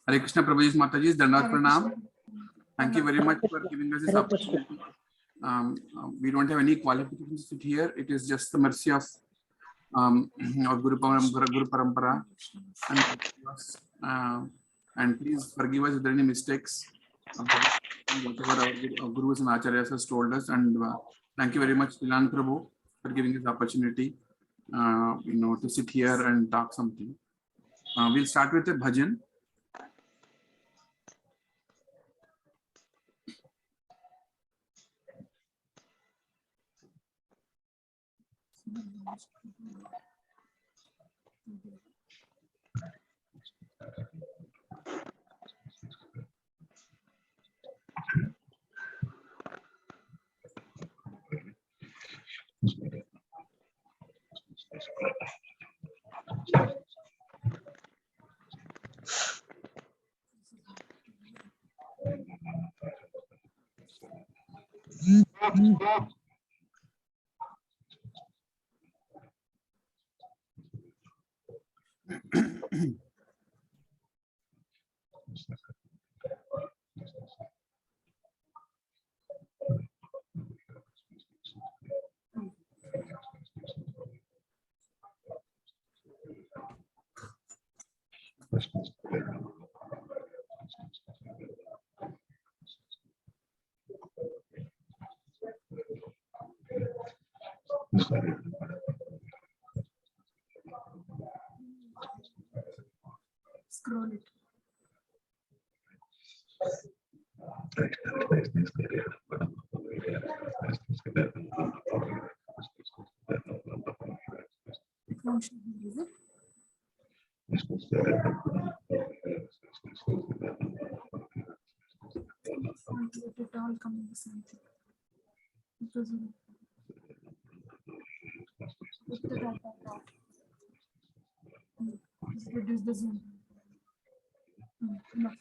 Hare Krishna, Prabhuji, Mataji, Dandavat Pranam. Thank you very much for giving us this opportunity. We don't have any qualifications to sit here. It is just the mercy of Guru Parampara. And please forgive us if there are any mistakes. Whatever our Gurus and Acharyas has told us. And thank you very much, Lilananda Prabhu, for giving us opportunity to sit here and talk something. We'll start with a bhajan. Scroll it. Is it? It all coming the same thing. Reduce the zoom. Enough.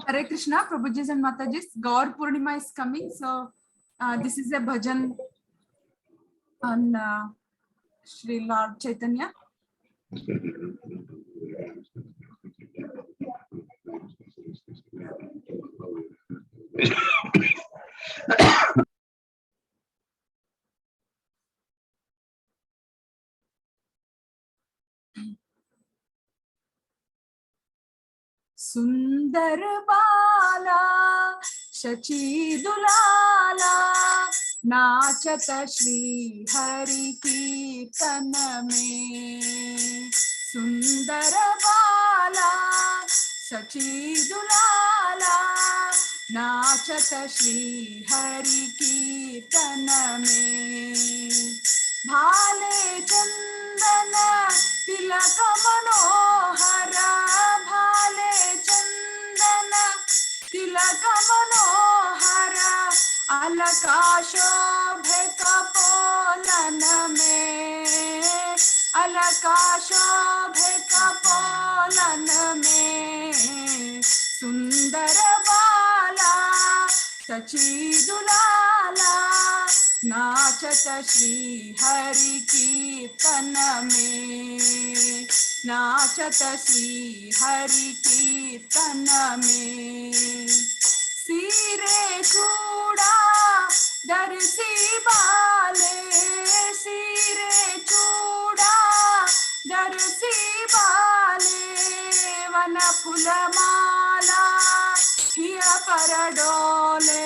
Hare Krishna, Prabhujis and Matajis. Gaur Purnima is coming, so this is a bhajan on Sri Lord Chaitanya. Sundar Bala Shachi Dulala Nachata Shri Hari Kirtan mein. Sundar Bala Shachi Dulala Nachata Shri Hari Kirtan mein. Bhale Chandana Tilaka Manohara Bhale Chandana Tilaka Manohara Alakasho Bhekapolan mein. Alakasho Bhekapolan mein. Sundar Bala Sachi Dulala Nachata Shri Hari Kirtan mein. Nachata Shri Hari Kirtan mein. Sire Chuda Darsi Bale Sire Chuda Darsi Bale Vana Pulamala Hiya Paradole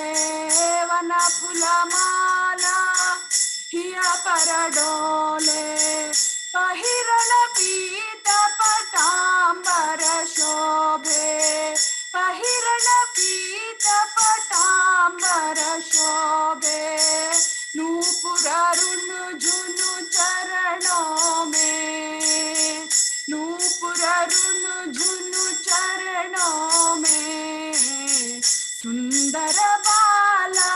Vana Pulamala Hiya Paradole Pahirana Pita Patambara Shobhe Pahirana Pita Patambara Shobhe Nupurarun Junu Charano mein. Nupurarun Junu Charano mein. Sundar Bala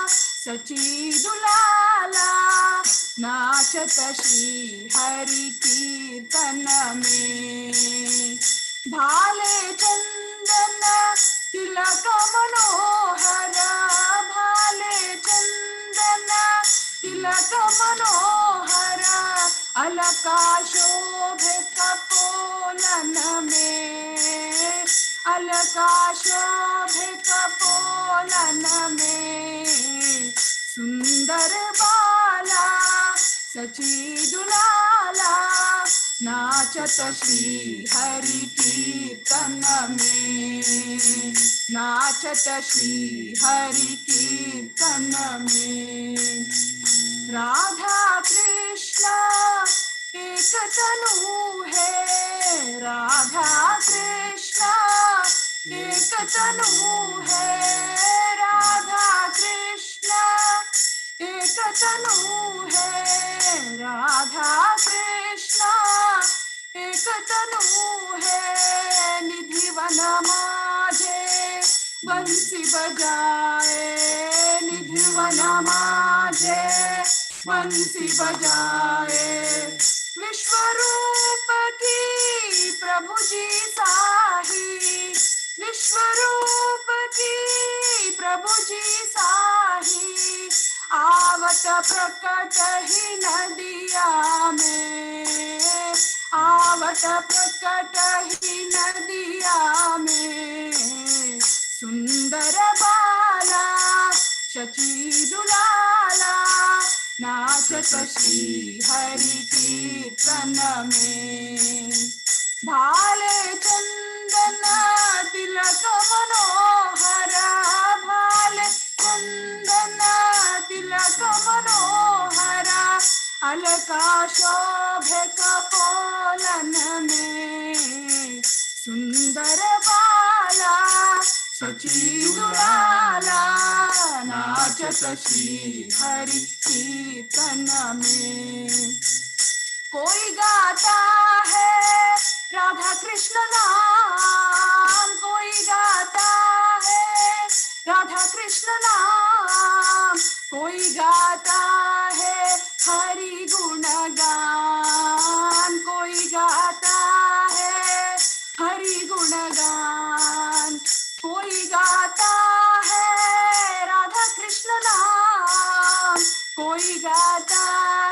Sachi Dulala नाचत श्री हरि कीर्तन में। भाले चंदन तिलक मनोहर, भाले चंदन तिलक मनोहर, अलका शोभे कपोलन में, अलका शोभे कपोलन में। सुंदर बाला सची दुलाला, नाचत श्री हरि कीर्तन में, नाचत श्री हरि कीर्तन में। राधा कृष्ण एक तनु है, राधा कृष्ण एक तनु है, राधा कृष्ण एक तनु है, राधा कृष्ण एक तनु है। निधि वन माझे बंसी बजाए, निधि वन माझे बंसी बजाए। विश्वरूप की प्रभु जी साही, विश्वरूप की प्रभु जी साही। आवत प्रकट ही नदिया में, आवत प्रकट ही नदिया में। सुंदर बाला शची दुलाला, नाचत श्री हरि कीर्तन में। भाले चंदन तिलक मनोहर, भाले चंदन तिलक मनोहर, अलका शोभे कपोलन में। सुंदर बाला सची दुलाला, नाचत श्री हरि कीर्तन में। कोई गाता है राधा कृष्ण नाम, कोई गाता है राधा कृष्ण नाम, कोई गाता है हरि गुण गान, कोई गाता है हरि गुण गान। कोई गाता है राधा कृष्ण नाम, कोई गाता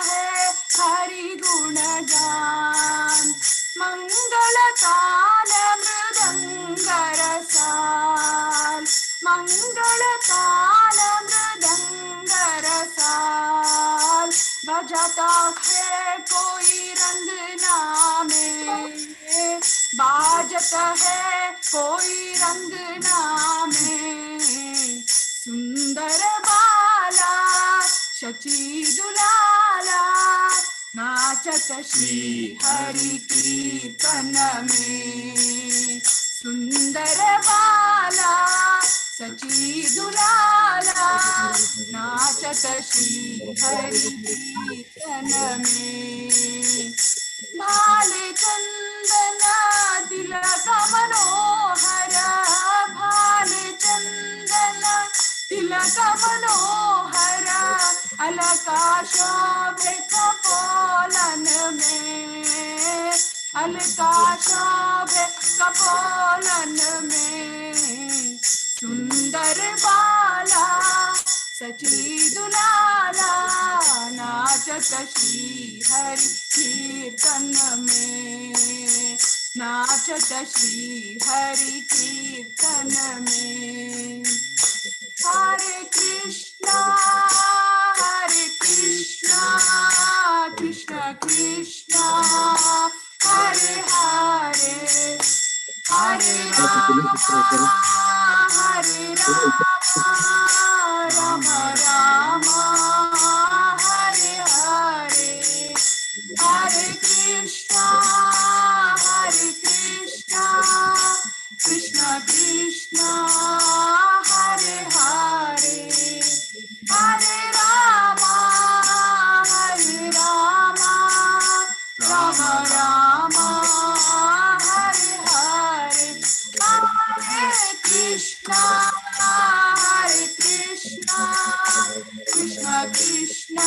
है हरि गुण गान। मंगल तान मृदंग रसाल, मंगल तान मृदंग रसाल। बजाता है कोई रंगना में, बाजत है कोई रंगना में। सुंदर बाला शची दुलाला, नाचत श्री हरि कीर्तन में। सुंदर बाला सची दुलाला, नाचत श्री हरि कीर्तन में। भाले चंदन तिलक मनोहर, भाले चंदन तिलक मनोहर, अलका शोभे कपोलन में, अलका शोभे कपोलन में। सुंदर बाला सची दुलाला, नाचत श्री हरि कीर्तन में, नाचत श्री हरि कीर्तन में। हरे कृष्णा कृष्ण कृष्णा हरे हरे, हरे राम राम राम हरे हरे। हरे कृष्णा कृष्ण कृष्ण हरे हरे, हरे राम राम राम हरे हरे। हरे Krishna Krishna Krishna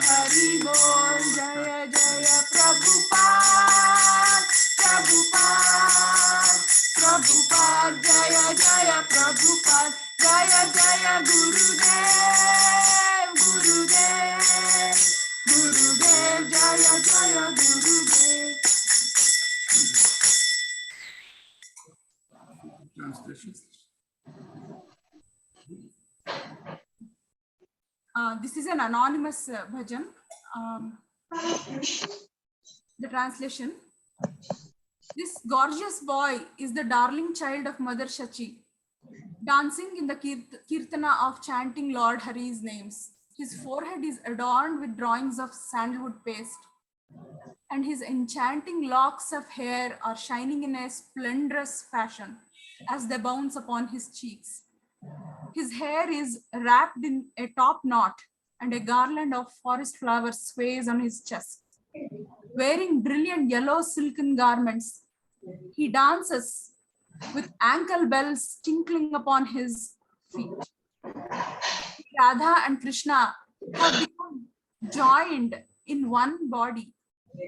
Hari Bol. Jaya Jaya Prabhupada, Prabhupada, Prabhupada. Jaya Jaya Prabhupada, Jaya Jaya Gurudev, Gurudev, Gurudev. Jaya Jaya Gurudev. Translation. This is an anonymous bhajan. The translation. This gorgeous boy is the darling child of Mother Shachi, dancing in the kirtana of chanting Lord Hari's names. His forehead is adorned with drawings of sandalwood paste, and his enchanting locks of hair are shining in a splendorous fashion as they bounce upon his cheeks. His hair is wrapped in a top knot, and a garland of forest flowers sways on his chest. Wearing brilliant yellow silken garments, he dances with ankle bells tinkling upon his feet. Radha and Krishna have become joined in one body,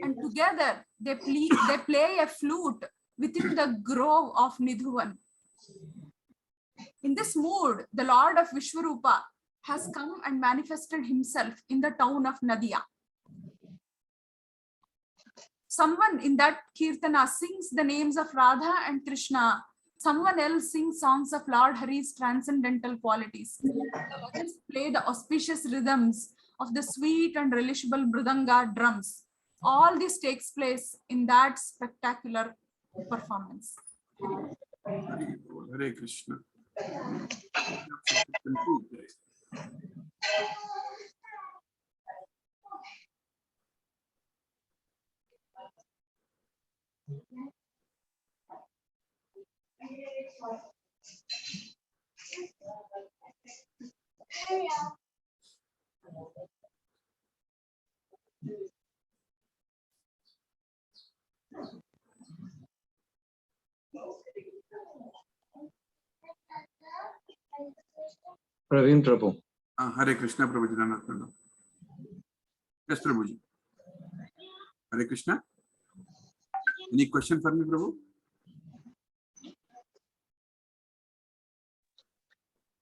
and together they play a flute within the grove of Nidhuvan. In this mood, the Lord of Vishwarupa has come and manifested himself in the town of Nadia. Someone in that kirtana sings the names of Radha and Krishna. Someone else sings songs of Lord Hari's transcendental qualities. The bhajans play the auspicious rhythms of the sweet and relishable mridanga drums. All this takes place in that spectacular performance. Hare Krishna. Praveen Prabhu. Hare Krishna, Prabhuji. Yes, Prabhuji. Hare Krishna. Any question for me, Prabhu?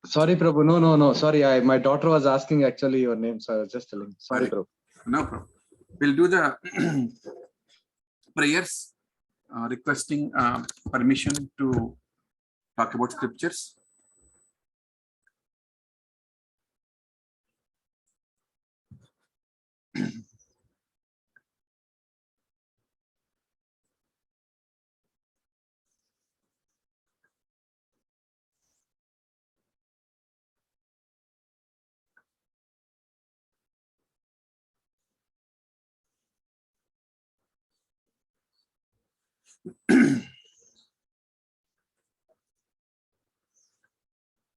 Sorry, Prabhu. No. Sorry, my daughter was asking actually your name, so I was just telling. Sorry, Prabhu. No problem. We'll do the prayers requesting permission to talk about scriptures.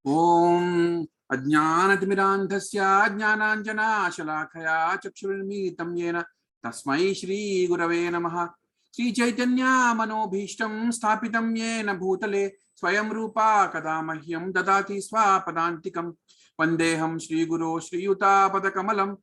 Om Ajnanatimirandhasya Jnananjana Chakshurunmitam Yena Tasmai Shri Gurave Namaha Sri Chaitanya Manobhishtam Sthapitam Yena Bhutale Swayam Rupa Kadamahyam Dadati Swapadantikam Vandeham Shri Guru Shri Yuta Padakamalam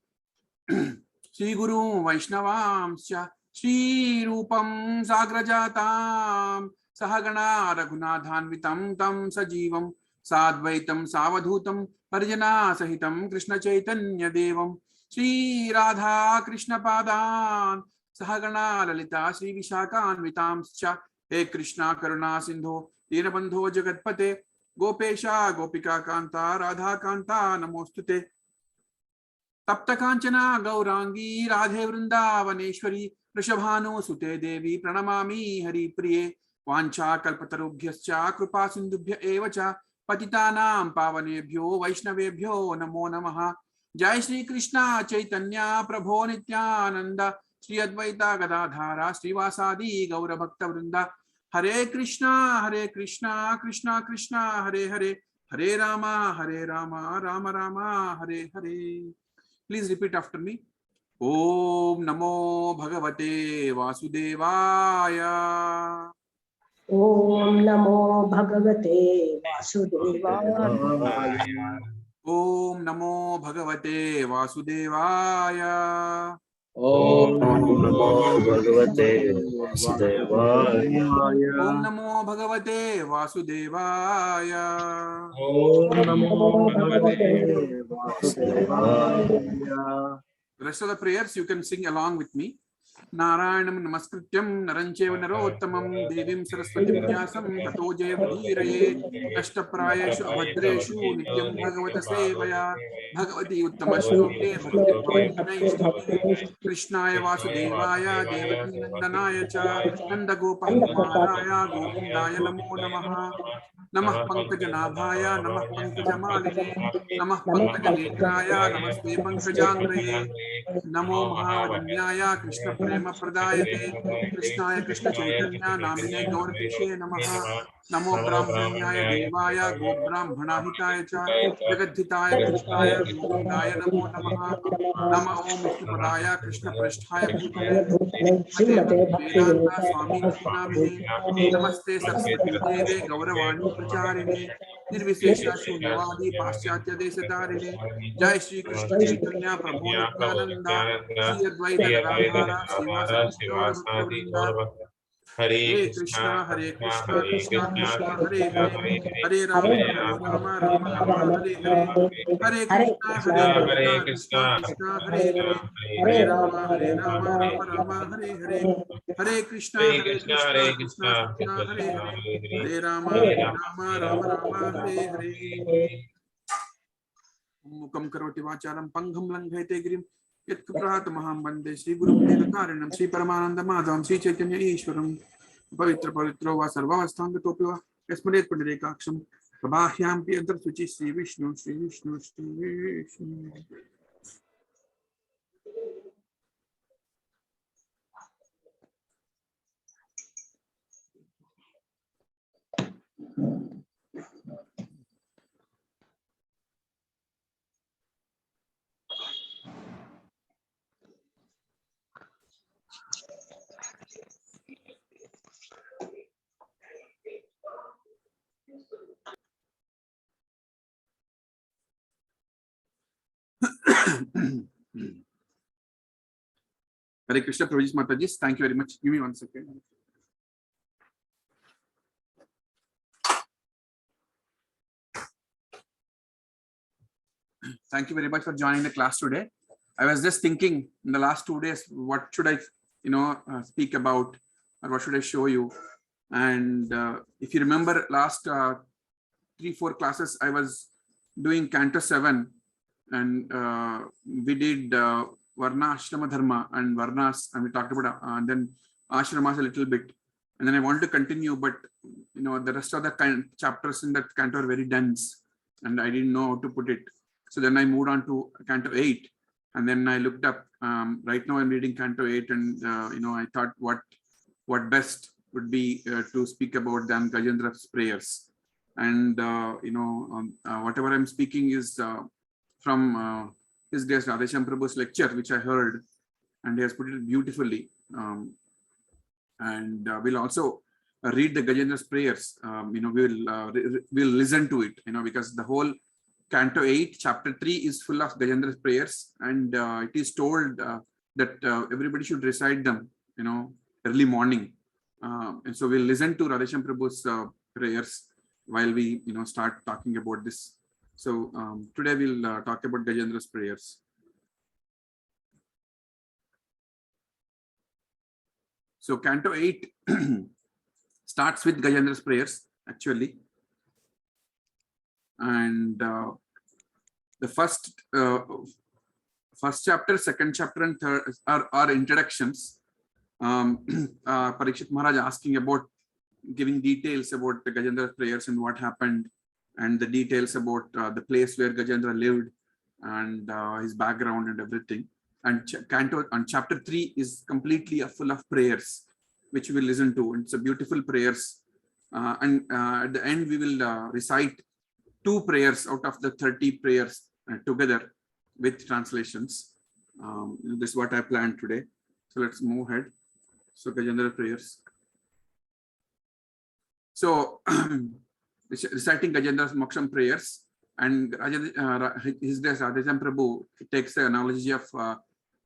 Shri Guru Vaishnavamsya Shri Rupam Sagrajatam Sahagana Raghunathanvitam Tam Sajivam Sadvaitam Savadhutam Parjana Sahitam Krishna Chaitanya Devam Shri Radha Krishna Padan Sahagana Lalita Shri Vishakhanvitamscha He Krishna Karuna Sindho Dinabandho Jagatpate Gopesha Gopika Kanta Radha Kanta Namostute Tapta Kanchana Gaurangi Radhe Vrindavaneshwari Rishabhanu Sute Devi Pranamami Hari Priye Vancha Kalpatarubhyascha Krupa Sindubhya Evacha Patitanam Pavanebhyo Vaishnavebhyo Namo Namaha Jai Shri Krishna Chaitanya Prabho Nityananda Shri Advaita Gadadhara Srivasadi Gaura Bhakta Vrinda Hare Krishna Krishna Krishna Hare Hare Hare Rama Rama Rama Hare Hare. Please repeat after me. Om Namo Bhagavate Vasudevaya. Om Namo Bhagavate Vasudevaya. Om Namo Bhagavate Vasudevaya. Om Namo Bhagavate Vasudevaya. Om Namo Bhagavate Vasudevaya. Om Namo Bhagavate Vasudevaya. The rest of the prayers you can sing along with me. Narayanam Namaskrityam Narancheva Narottamam Devim Saraswatim Vyasam Tato Jayamudhiraye Ashtaprayeshu Abhadreshu Nityam Bhagavata Sevaya Bhagavati Uttamashloke Bhakti Bhavati Naistiti Krishnaya Vasudevaya Devaki Nandanaya Cha Nanda Gopal Kumaraya Govindaya Namo Namaha Namah Pankajanaಭಾಯ Namah Pankajamaline Namah Pankajanetraya Namaste Pankajangraye Namo Mahavadanyaya Krishna Prema Pradayate Krishnaya Krishna Chaitanya Namine Gauratishe Namaha Namo Brahmanyaya Devaya Go Brahmanahitaya Cha Jagadhitaya Krishnaya Govindaya Namo Namaha Nama Om Vishnu Padaya Krishna Prasthaya Bhutale Mate Vedanta Swami Niti Namine Namaste Saraswati Deve Gauravani Pracharine Nirvishesha Shunyavadi Paschatya Desatarine Jai Shri Krishna Chaitanya Prabhu Nityananda Shri Advaita Gadadhara Srivasadi Gaura Bhakta Vrinda Hare Krishna Krishna Krishna Hare Hare Hare Rama Rama Rama Hare Hare Hare Krishna Krishna Krishna Hare Hare Hare Rama Rama Rama Hare Hare Hare Krishna Krishna Krishna Hare Hare Hare Rama Rama Hare Hare Mukam karoti vacharam pangham langhayate girim yatkuprata maham bande Shri Guru Karinam Shri Paramananda Madhavam Shri Chaitanya Ishwaram Pavitra Pavitro va Sarvavasthanga Topiva Yasmadet Pundarekaksham Prabhahyam Pi Antar Suchi Shri Vishnu Shri Vishnu Shri Vishnu. Hare Krishna Prabhuji Mataji, thank you very much. Give me 1 second. Thank you very much for joining the class today. I was just thinking in the last 2 days, what should I, speak about, or what should I show you? And if you remember last 3-4 classes, I was doing Canto 7, and we did Varna Ashrama Dharma and Varnas, and we talked about and then Ashramas a little bit. And then I wanted to continue, but the rest of the chapters in that canto are very dense, and I didn't know how to put it. So then I moved on to Canto 8, and then I looked up. Right now I'm reading Canto 8, and I thought what best would be to speak about than Gajendra's prayers. And whatever I'm speaking is from His Grace Radhesham Prabhu's lecture, which I heard, and he has put it beautifully. And we'll also read the Gajendra's prayers. We'll listen to it, because the whole Canto 8, Chapter 3 is full of Gajendra's prayers, and it is told that everybody should recite them, early morning. And so we'll listen to Radhesham Prabhu's prayers while we, start talking about this. So today we'll talk about Gajendra's prayers. So Canto 8 starts with Gajendra's prayers, actually. And the first chapter, second chapter, and third are introductions. Parikshit Maharaj asking about, giving details about the Gajendra's prayers and what happened, and the details about the place where Gajendra lived, and his background and everything. And chapter 3 is completely full of prayers, which we will listen to. It's a beautiful prayers. And at the end, we will recite 2 prayers out of the 30 prayers together with translations. This is what I planned today. So let's move ahead. So Gajendra prayers. So reciting Gajendra's Moksham prayers. And His Grace Radhachan Prabhu takes the analogy of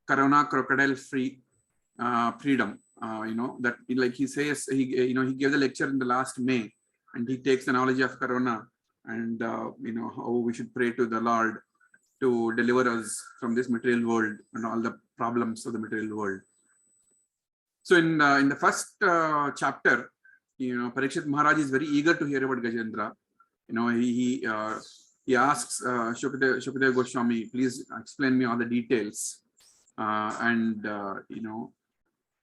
Corona crocodile freedom. That like he says, he gave the lecture in the last May, and he takes the analogy of Corona and how we should pray to the Lord to deliver us from this material world and all the problems of the material world. So in the first chapter, Parikshit Maharaj is very eager to hear about Gajendra. He asks Shukadeva Goswami, please explain me all the details.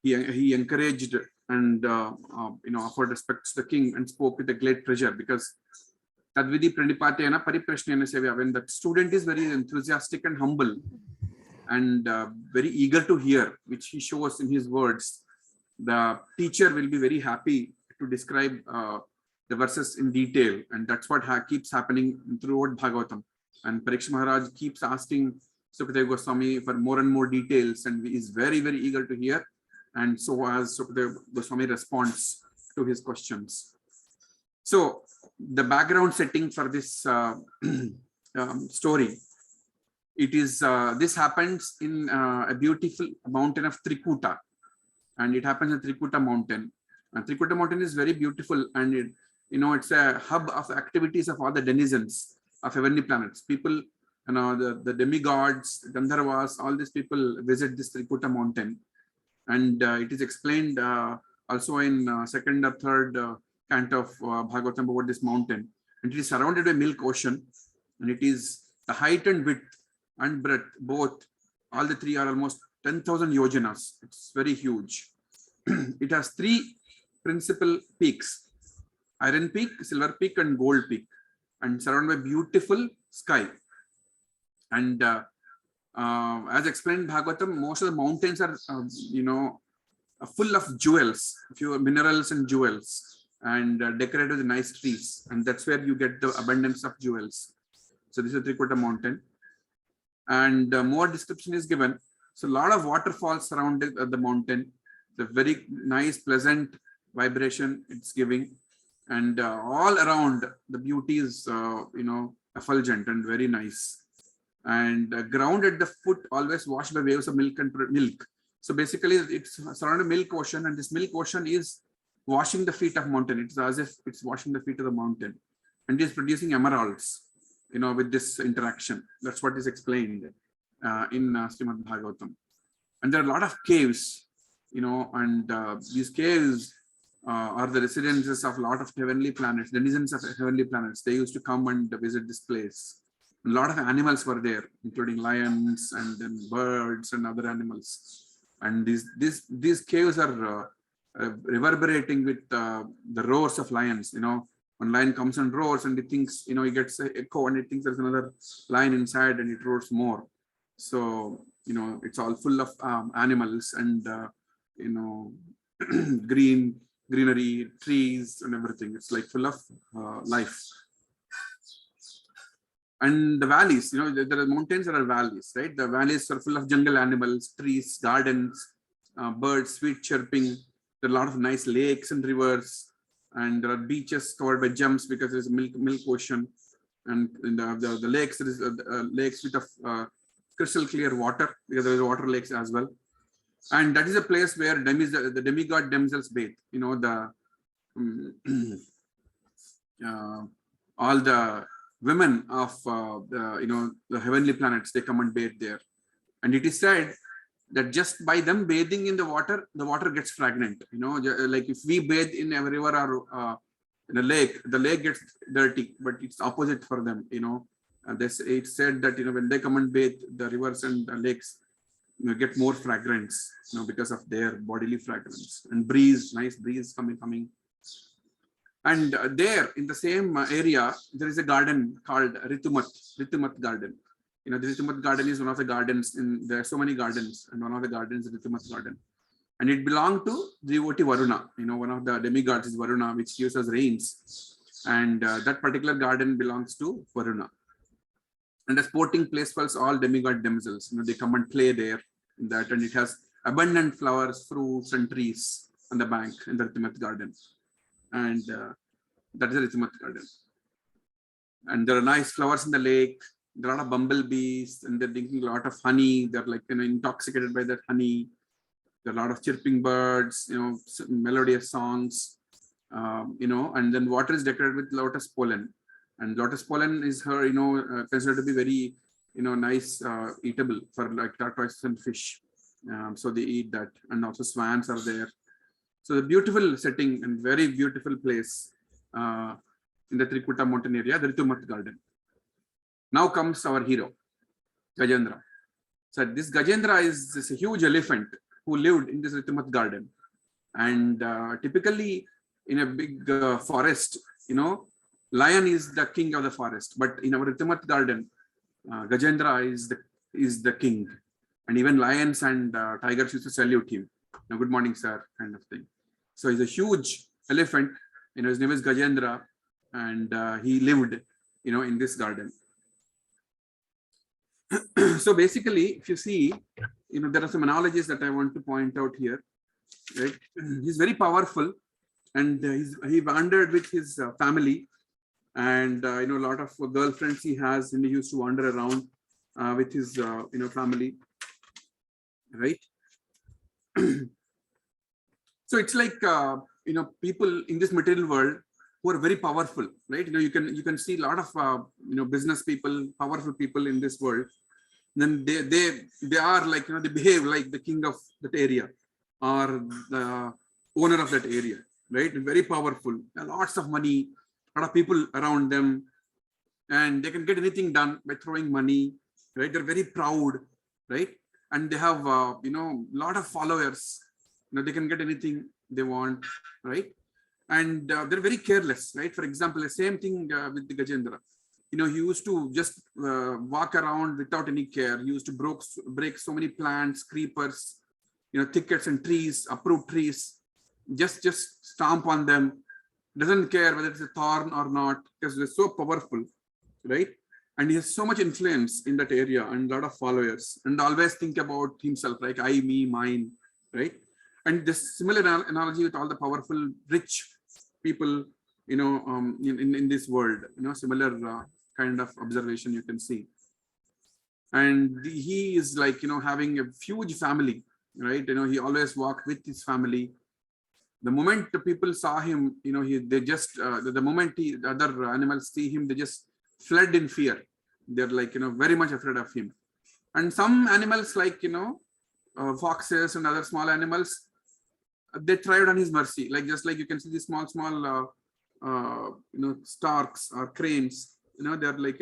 He encouraged and offered respects to the king and spoke with a great pleasure, because Tadvidi Pranipatena Pariprashnena Sevya, when the student is very enthusiastic and humble and very eager to hear, which he shows in his words, the teacher will be very happy to describe the verses in detail, and that's what keeps happening throughout Bhagavatam. And Parikshit Maharaj keeps asking Sukadeva Goswami for more and more details, and he is very, very eager to hear. And so as Sukadeva Goswami responds to his questions. So the background setting for this story, it is this happens in a beautiful mountain of Trikuta, and it happens in Trikuta mountain. And Trikuta mountain is very beautiful, and it's a hub of activities of all the denizens of heavenly planets. People, the demigods, Gandharvas, all these people visit this Trikuta mountain. And it is explained also in second or third canto of Bhagavatam about this mountain. And it is surrounded by milk ocean, and it is the height and width and breadth, both, all the three are almost 10,000 yojanas. It's very huge. It has three principal peaks: Iron Peak, Silver Peak, and Gold Peak, and surrounded by beautiful sky. And as explained in Bhagavatam, most of the mountains are, full of jewels, few minerals and jewels, and decorated with nice trees. And that's where you get the abundance of jewels. So this is Trikuta mountain. And more description is given. So a lot of waterfalls surrounded the mountain. The very nice, pleasant vibration it's giving. And all around the beauty is, effulgent and very nice. And ground at the foot always washed by waves of milk and milk. So basically it's surrounded milk ocean, and this milk ocean is washing the feet of mountain. It's as if it's washing the feet of the mountain, and it is producing emeralds, with this interaction. That's what is explained in Srimad Bhagavatam. And there are a lot of caves, and these caves are the residences of a lot of heavenly planets, denizens of heavenly planets. They used to come and visit this place. A lot of animals were there, including lions and then birds and other animals. And these caves are reverberating with the roars of lions. When lion comes and roars, and it thinks, he gets an echo, and it thinks there's another lion inside, and it roars more. So, it's all full of animals and, greenery, trees and everything. It's like full of life. And the valleys, there are mountains, there are valleys, right? The valleys are full of jungle animals, trees, gardens, birds, sweet chirping. There are a lot of nice lakes and rivers, and there are beaches covered by gems because there's a milk ocean. And in the lakes, there is lakes with crystal clear water, because there is water lakes as well. And that is a place where the demigod themselves bathe. All the women of the heavenly planets, they come and bathe there. And it is said that just by them bathing in the water gets fragrant. Like if we bathe in a river or in a lake, the lake gets dirty, but it's opposite for them. It's said that when they come and bathe, the rivers and the lakes get more fragrance, because of their bodily fragrance. And nice breeze coming. And there in the same area, there is a garden called Ritumat garden. The Ritumat garden is one of the gardens. There are so many gardens, and one of the gardens is Ritumat garden. And it belonged to devotee Varuna. One of the demigods is Varuna, which gives us rains. And that particular garden belongs to Varuna. And a sporting place for all demigod themselves. They come and play there in that, and it has abundant flowers, fruits, and trees on the bank in the Ritumat garden. And that is the Ritumat garden. and there are nice flowers in the lake. There are a lot of bumblebees, and they're drinking a lot of honey. They're like, intoxicated by that honey. There are a lot of chirping birds, melodious songs, and then water is decorated with lotus pollen. And lotus pollen is considered to be very, nice, eatable for like tortoises and fish. So they eat that, and also swans are there. So the beautiful setting and very beautiful place in the Trikuta mountain area, the Ritumat garden. Now comes our hero, Gajendra. So this Gajendra is this huge elephant who lived in this Ritumat garden. And typically in a big forest, lion is the king of the forest. But in our Ritumat garden, Gajendra is the king. And even lions and tigers used to salute him. Good morning, sir, kind of thing. So he's a huge elephant. His name is Gajendra, and he lived, in this garden. So basically, if you see, there are some analogies that I want to point out here. Right? He's very powerful, and he wandered with his family, and a lot of girlfriends he has, and he used to wander around with his family, right? So it's like people in this material world who are very powerful, right? You can see a lot of business people, powerful people in this world. Then they are like they behave like the king of that area or the owner of that area, right? Very powerful, lots of money, a lot of people around them, and they can get anything done by throwing money, right? They're very proud, right? And they have lot of followers. They can get anything they want, right? And they're very careless, right? For example, the same thing with the Gajendra. He used to just walk around without any care. He used to break so many plants, creepers, thickets and trees, uproot trees, just stomp on them. Doesn't care whether it's a thorn or not, because they're so powerful, right? And he has so much influence in that area and a lot of followers, and always think about himself, like I, me, mine, right? And this similar analogy with all the powerful, rich people, in this world, similar kind of observation you can see. And he is like, having a huge family, right? He always walked with his family. The moment the people saw him, they just, the moment the other animals see him, they just fled in fear. They're like, very much afraid of him. And some animals like, foxes and other small animals, they thrived on his mercy. Like, just like you can see these small, storks or cranes, they're like,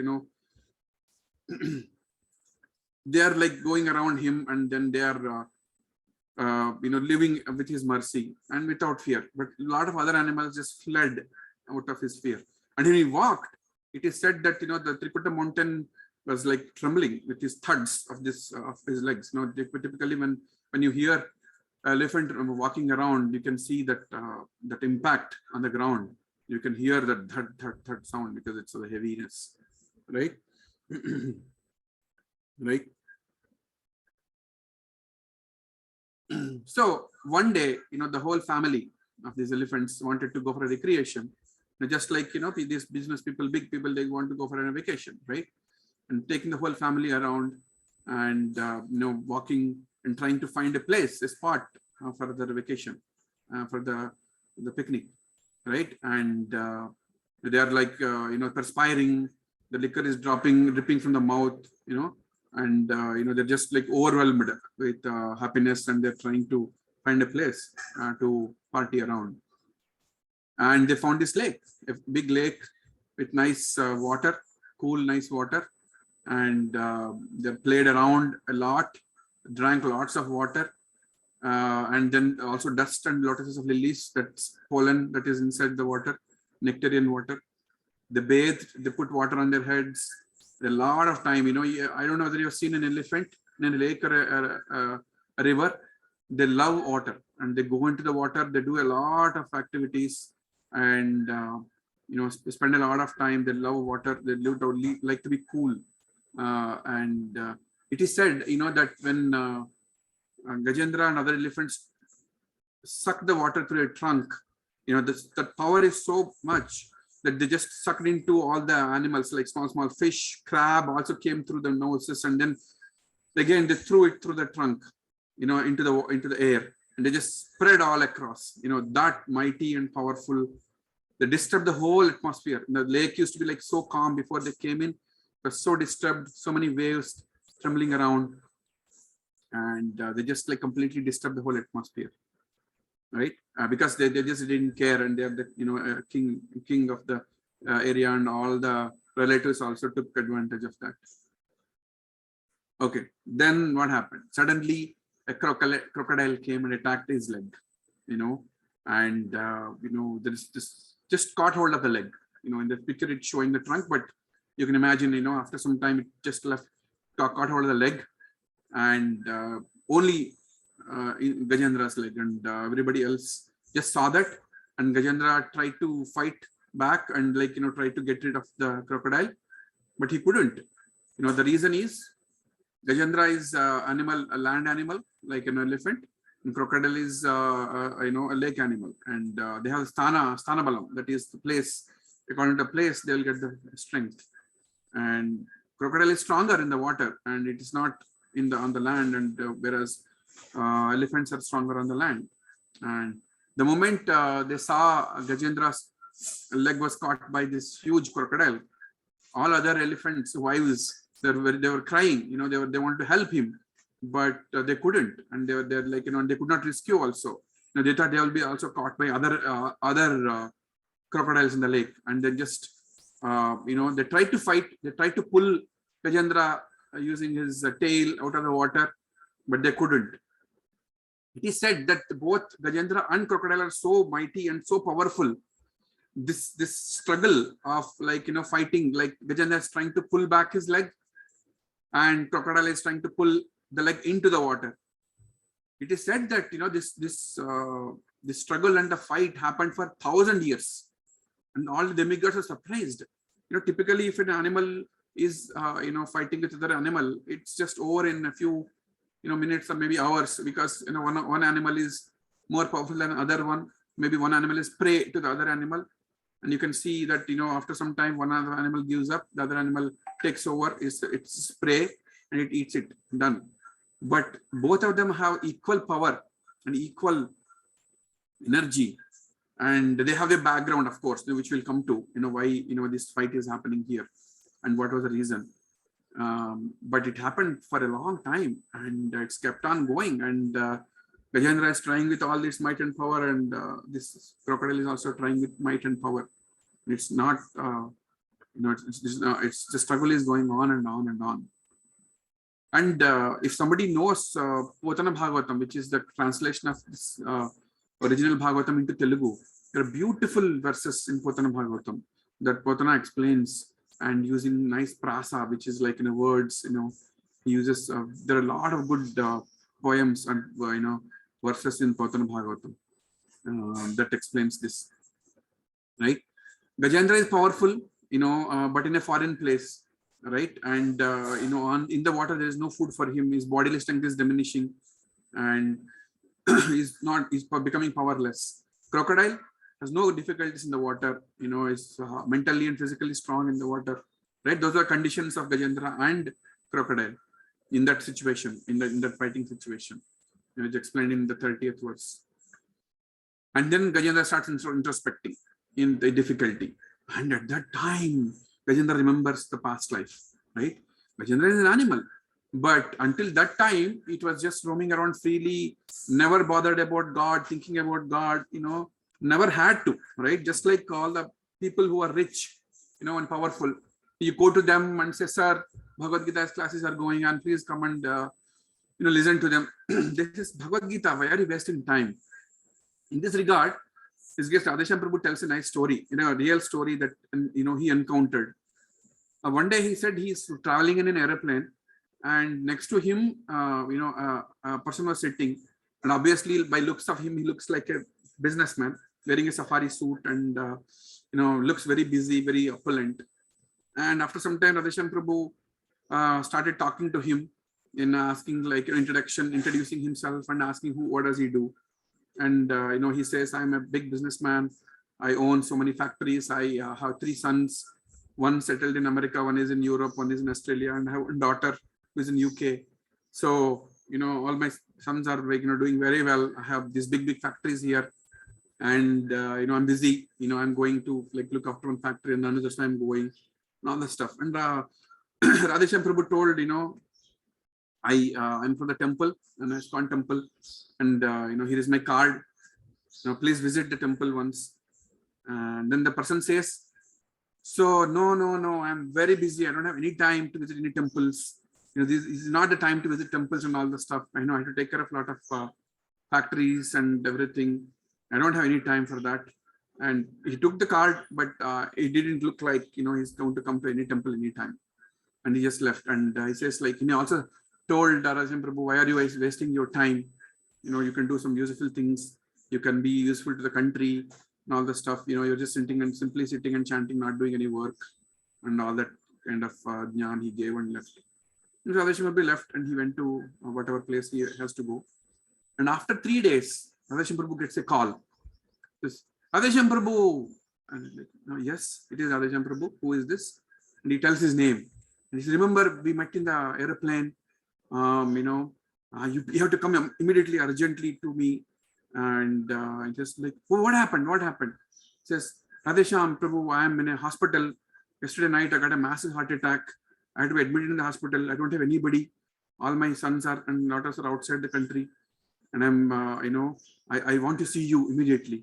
they are like going around him, and then they are, living with his mercy and without fear. But a lot of other animals just fled out of his fear. And when he walked, it is said that, the Trikuta mountain was like trembling with his thuds of his legs. Typically when you hear elephant walking around, you can see that that impact on the ground. You can hear that thud sound because it's the heaviness, right? Right. So one day, the whole family of these elephants wanted to go for a recreation. Just like, these business people, big people, they want to go for a vacation, right? And taking the whole family around and, walking and trying to find a spot for the vacation, for the picnic, right? And they are like, perspiring, the liquor is dripping from the mouth, and, they're just like overwhelmed with happiness, and they're trying to find a place to party around. And they found this lake, a big lake with nice water, cool, nice water. And they played around a lot, drank lots of water, and then also dust and lotuses of lilies, that's pollen that is inside the water, nectarian water. They bathed, they put water on their heads. A lot of time, I don't know whether you've seen an elephant in a lake or a river. They love water, and they go into the water. They do a lot of activities, and spend a lot of time. They love water. They like to be cool, and it is said, that when Gajendra and other elephants suck the water through a trunk, that power is so much that they just sucked into all the animals, like small fish, crab also came through the noses, and then again they threw it through the trunk, into the air, and they just spread all across. That mighty and powerful. They disturbed the whole atmosphere. The lake used to be like so calm before they came in, but so disturbed, so many waves trembling around, and they just like completely disturbed the whole atmosphere, right? Because they just didn't care, and they're the king of the area, and all the relatives also took advantage of that. Okay, then what happened? Suddenly, a crocodile came and attacked his leg, and there is this just caught hold of the leg. In the picture it's showing the trunk, but you can imagine, after some time it just caught hold of the leg, and only in Gajendra's leg, and everybody else just saw that, and Gajendra tried to fight back and tried to get rid of the crocodile, but he couldn't. The reason is Gajendra is a land animal like an elephant, and crocodile is a lake animal, and they have sthana balam, that is the place. According to the place, they will get the strength, and crocodile is stronger in the water, and it is not on the land, and whereas elephants are stronger on the land. And the moment they saw Gajendra's leg was caught by this huge crocodile, all other elephants' wives, they were crying. They wanted to help him, but they couldn't, and they're like, they could not rescue also. They thought they will be also caught by other crocodiles in the lake, and they just they tried to fight. They tried to pull Gajendra using his tail out of the water, but they couldn't. It is said that both Gajendra and crocodile are so mighty and so powerful. This struggle of fighting, like Gajendra is trying to pull back his leg, and crocodile is trying to pull the leg into the water. It is said that this struggle and the fight happened for 1,000 years, and all the demigods are surprised. Typically, if an animal is fighting with other animal, it's just over in a few minutes or maybe hours, because one animal is more powerful than other one. Maybe one animal is prey to the other animal, and you can see that after some time one other animal gives up, the other animal takes over its prey, and it eats it. Done. But both of them have equal power and equal energy, and they have a background, of course, which will come to why this fight is happening here and what was the reason. But it happened for a long time, and it's kept on going, and Gajendra is trying with all this might and power, and this crocodile is also trying with might and power. It's not it's the struggle is going on and on and on. And if somebody knows Potana Bhagavatam, which is the translation of this original Bhagavatam into Telugu, there are beautiful verses in Potana Bhagavatam that Potana explains, and using nice prasa, which is like words. He uses. There are a lot of good poems and verses in Potana Bhagavatam that explains this. Right? Gajendra is powerful, but in a foreign place. Right, and in the water there is no food for him. His bodily strength is diminishing, and he's becoming powerless. Crocodile has no difficulties in the water. Is mentally and physically strong in the water. Right, those are conditions of Gajendra and crocodile in that situation, in that fighting situation. It's explained in the 30th verse. And then Gajendra starts introspecting in the difficulty, and at that time Gajendra remembers the past life, right? Gajendra is an animal, but until that time, it was just roaming around freely, never bothered about God, thinking about God, never had to, right? Just like all the people who are rich, and powerful. You go to them and say, sir, Bhagavad Gita's classes are going on, please come and, listen to them. This is Bhagavad Gita, why are you wasting time? In this regard, his guest Radhesham Prabhu tells a nice story, a real story that he encountered. One day he said he's traveling in an airplane, and next to him, a person was sitting, and obviously by looks of him, he looks like a businessman wearing a safari suit, and looks very busy, very opulent. And after some time, Radhesham Prabhu started talking to him in asking introducing himself and asking what does he do. And he says, I'm a big businessman, I own so many factories. I have 3 sons. One settled in America, one is in Europe, one is in Australia, and I have a daughter who is in UK. So, all my sons are like, doing very well. I have these big factories here. And, I'm busy, I'm going to like look after one factory and another time I'm going and all that stuff. And Radheshyam Prabhu told, I'm from the temple, and ISKCON temple. And, here is my card. Please visit the temple once. And then the person says, so no, I'm very busy. I don't have any time to visit any temples. This is not the time to visit temples and all the stuff. I have to take care of a lot of factories and everything. I don't have any time for that. And he took the card, but it didn't look like, he's going to come to any temple anytime. And he just left. And he says, like, he also told Radheshyam Prabhu, why are you guys wasting your time? You can do some useful things. You can be useful to the country and all the stuff. You're just simply sitting and chanting, not doing any work, and all that kind of jnana he gave and left. And Radheshyam Prabhu left, and he went to whatever place he has to go. And after 3 days, Radheshyam Prabhu gets a call. This Radheshyam Prabhu, and like, no, yes, it is Radheshyam Prabhu. Who is this? And he tells his name. And he says, remember, we met in the airplane. You have to come immediately, urgently to me. And just like, oh, what happened? What happened? He says, Radheshyam Prabhu, I am in a hospital. Yesterday night, I got a massive heart attack. I had to be admitted in the hospital. I don't have anybody. All my sons and daughters are outside the country. And I'm, I want to see you immediately.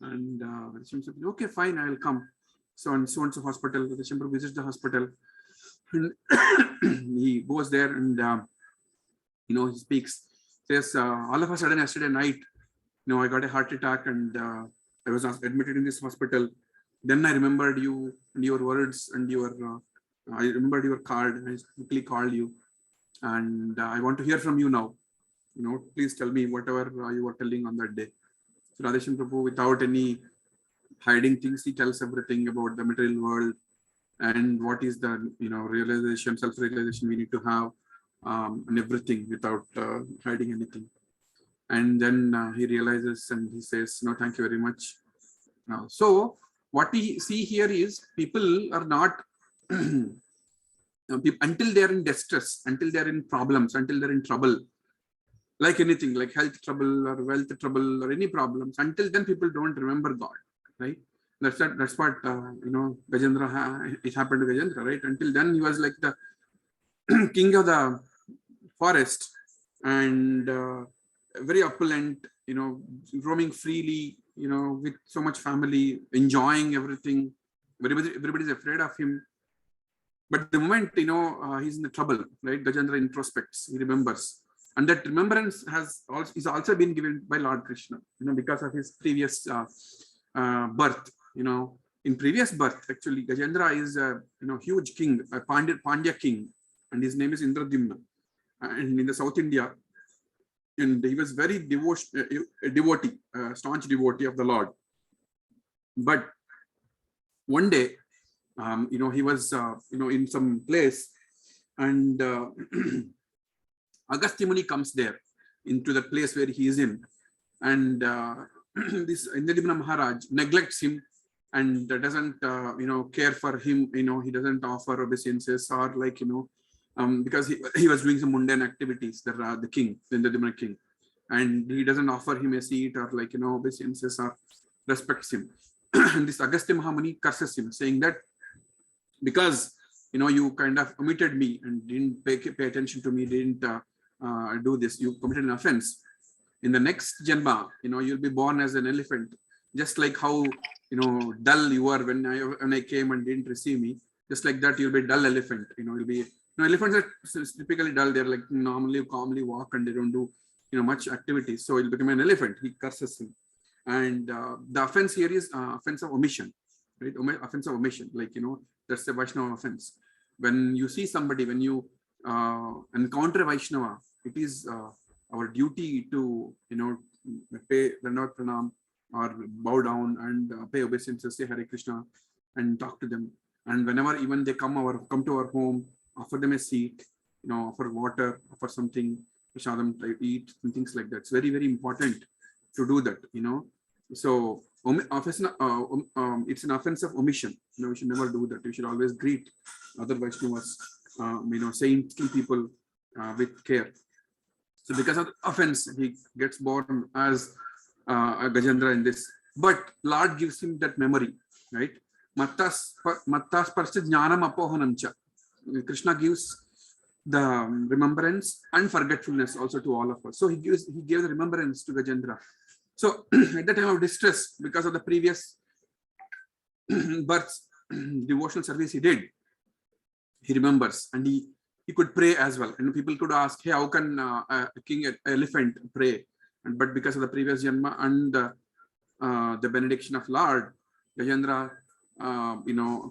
And Radheshyam said, okay, fine, I'll come. So and so hospital. Radheshyam Prabhu visits the hospital. And he goes there and, he speaks. Says, all of a sudden, yesterday night, I got a heart attack and I was admitted in this hospital. Then I remembered you and your words and I remembered your card, and I quickly called you. And I want to hear from you now. Please tell me whatever you were telling on that day. So Radheshyam Prabhu, without any hiding things, he tells everything about the material world and what is the, realization, self-realization we need to have, and everything without hiding anything. And then he realizes and he says, no, thank you very much. So what we see here is people are not, until they're in distress, until they're in problems, until they're in trouble, like anything, like health trouble or wealth trouble or any problems, until then people don't remember God, right? That's what, Gajendra, it happened to Gajendra, right? Until then he was like the king of the forest and very opulent, roaming freely, with so much family, enjoying everything. Everybody's afraid of him. But the moment, he's in the trouble, right? Gajendra introspects, he remembers. And that remembrance is also been given by Lord Krishna, because of his previous birth. In previous birth, actually, Gajendra is a huge king, a Pandya king, and his name is Indradyumna. And in the South India, and he was very devotee, staunch devotee of the Lord. But one day, he was, in some place, and Agastya Muni comes there into the place where he is in, and this Indradyumna Maharaj neglects him and doesn't, care for him. He doesn't offer obeisances or like, because he was doing some mundane activities, the king, the Indradyumna king, and he doesn't offer him a seat or like, obeisances or respects him. And this Agastya Mahamuni curses him, saying that because, you kind of omitted me and didn't pay attention to me, didn't do this, you committed an offense. In the next Janma, you'll be born as an elephant, just like how, dull you were when I came and didn't receive me. Just like that, you'll be a dull elephant. You'll be, elephants are typically dull. They're like normally calmly walk and they don't do, much activities. So he'll become an elephant. He curses him. And the offense here is offense of omission, right? Offense of omission, like, that's a Vaishnava offense. When you see somebody, when you encounter Vaishnava, it is our duty to, pay Dandavat Pranam or bow down and pay obeisances, say Hare Krishna and talk to them. And whenever even they come to our home, offer them a seat, offer water, offer something, prasadam, eat, and things like that. It's very, very important to do that, So it's an offense of omission. We should never do that. We should always greet other Vaishnavas, saintly people with care. So because of the offense, he gets born as a Gajendra in this. But Lord gives him that memory, right? Mattas parshya jnanam apohanamcha. Krishna gives the remembrance and forgetfulness also to all of us. So he gave the remembrance to Gajendra. So at the time of distress, because of the previous births, devotional service he did, he remembers, and he could pray as well. And people could ask, hey, how can a king elephant pray? But because of the previous janma and the benediction of Lord, Gajendra,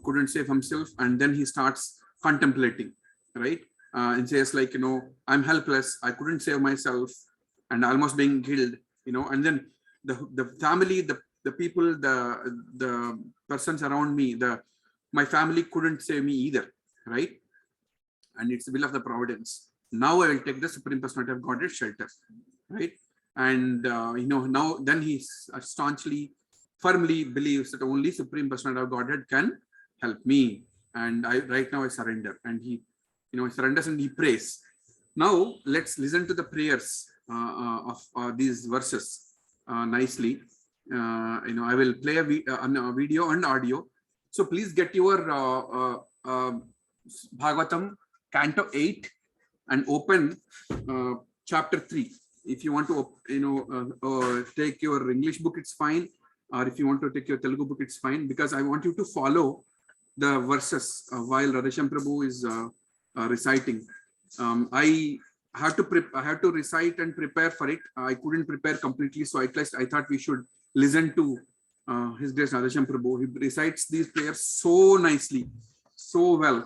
couldn't save himself, and then he starts contemplating, right? And says like, I'm helpless, I couldn't save myself, and almost being killed, and then the family, the people, the persons around me, my family couldn't save me either, right? And it's the will of the providence. Now I will take the Supreme Personality of Godhead shelter, right? And now then he staunchly, firmly believes that only Supreme Personality of Godhead can help me, and right now I surrender. And he surrenders and he prays. Now let's listen to the prayers of these verses nicely. I will play a video and audio. So please get your Bhagavatam Canto 8 and open chapter 3. If you want to, take your English book, it's fine. Or if you want to take your Telugu book, it's fine. Because I want you to follow the verses while Radhesham Prabhu is reciting. I had to recite and prepare for it. I couldn't prepare completely, so at least I thought we should listen to His Grace Radhesham Prabhu. He recites these prayers so nicely, so well.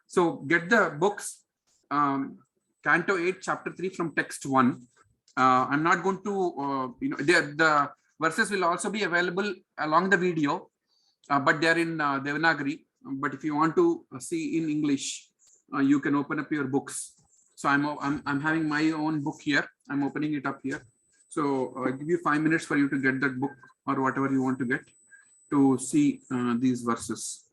So get the books, Canto 8, Chapter 3 from text 1. I'm not going to, the verses will also be available along the video, but they're in Devanagari. But if you want to see in English, you can open up your books. So I'm having my own book here. I'm opening it up here. So I'll give you 5 minutes for you to get that book or whatever you want to get to see these verses.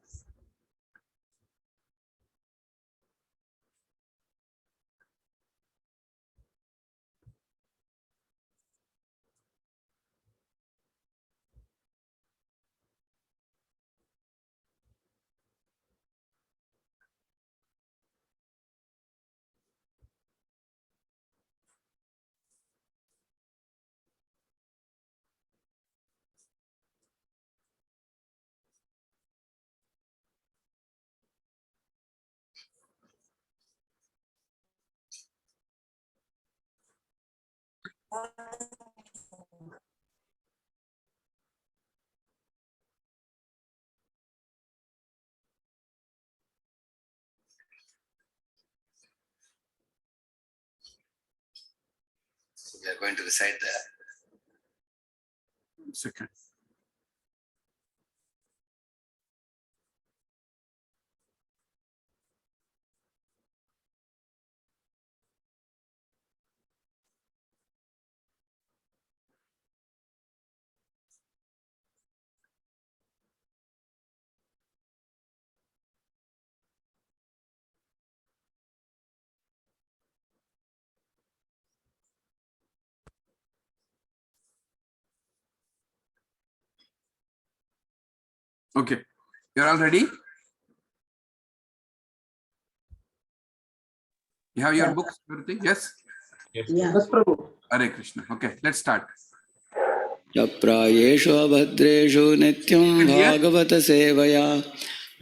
So we are going to recite the 1 second. Okay, you're all ready? You have your books, everything? Yes? Yes, Hare Krishna. Okay, let's start. Yaprayeshu abhadreshu nityam bhagavata sevaya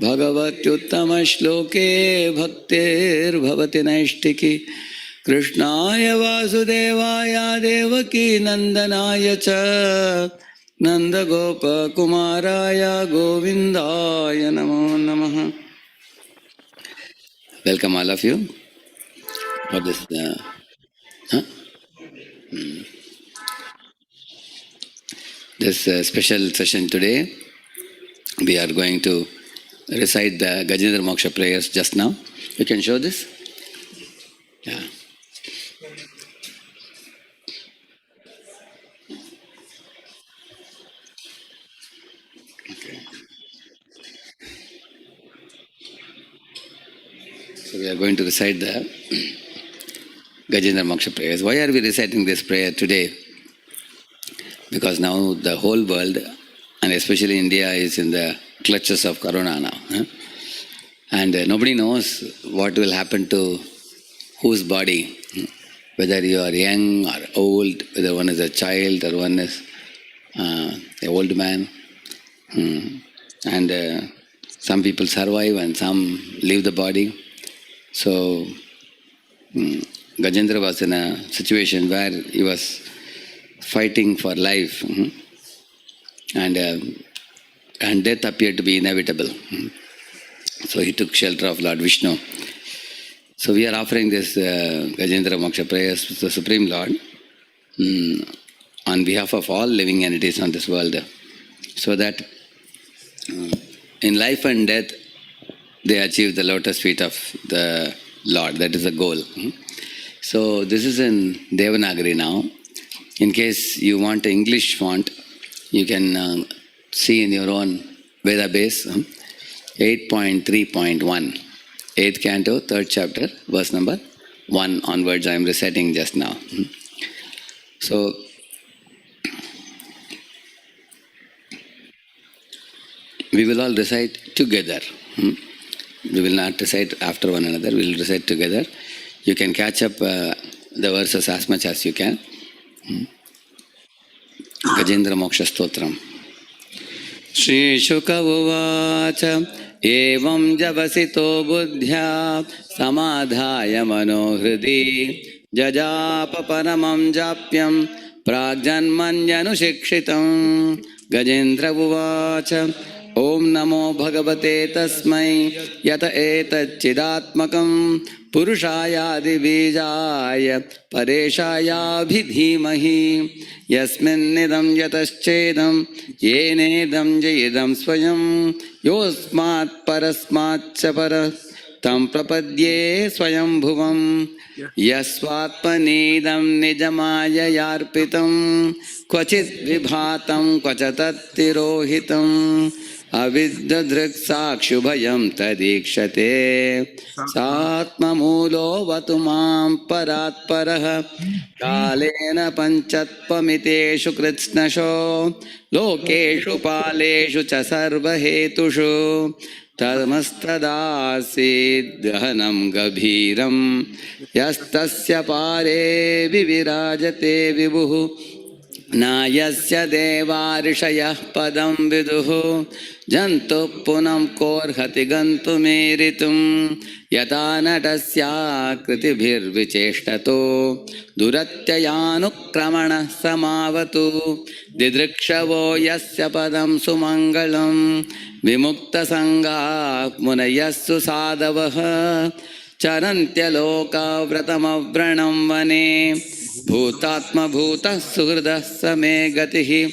bhagavatyuttama shloke bhaktir bhavati naishtiki krishnaya vasudevaya devaki nandanaya cha nanda gopa kumaraya govindaya namo namaha. Welcome all of you for this special session today. We are going to recite the Gajendra Moksha prayers just now. You can show this? Yeah. So we are going to recite the Gajendra Moksham prayers. Why are we reciting this prayer today? Because now the whole world, and especially India, is in the clutches of Corona now. And nobody knows what will happen to whose body. Whether you are young or old, whether one is a child or one is an old man. And some people survive and some leave the body. So Gajendra was in a situation where he was fighting for life, and death appeared to be inevitable. So he took shelter of Lord Vishnu. So we are offering this Gajendra Moksha prayers to the Supreme Lord on behalf of all living entities on this world, so that in life and death they achieve the lotus feet of the Lord. That is the goal. So this is in Devanagari now. In case you want an English font, you can see in your own Veda base 8.3.1, 8th canto, 3rd chapter, verse number 1 onwards. I am reciting just now. So we will all recite together. We will not recite after one another. We will recite together. You can catch up the verses as much as you can. Gajendra Moksha Stotram. Shri Shuka Uvacha Evam Javasito Buddhya Samadhaya Manohridi Jajapa Paramam Japyam Pragjanmanyanu Shikshitam. Gajendra Uvacha Om Namo Bhagavate Tasmai Yata Etacchidatmakam Purushaya Divijaya Pareshaya Bhidhimahi Yasmin Nidam Yataschedam Yenedam Jayedam Swayam Yosmat Parasmat Chapara Tam Prapadye Swayam Bhuvam Yasvatmanidam Nijamaya Yarpitam Kvachit Vibhatam Kvachatattirohitam Aviddadrikshakshubhayam tadikshate Satmamulo vatumam paratparaha Kalena panchatpamiteshu kritsnasho Lokeshu paleshu cha sarvahetushu Tamastadasid dhahanam gabhiram Yastasya pare vivirajate vibuhu Nayasya deva rishayah padam viduhu Jantu punam korhati gantu meritum Yata natasya kritibhir vicheshtato Duratyayanu samavatu Didrikshavo yasya padam sumangalam Vimukta sangha munayassu sadavaha Charantya loka vratamavranam vane Bhutatma bhuta suhrda same gatihi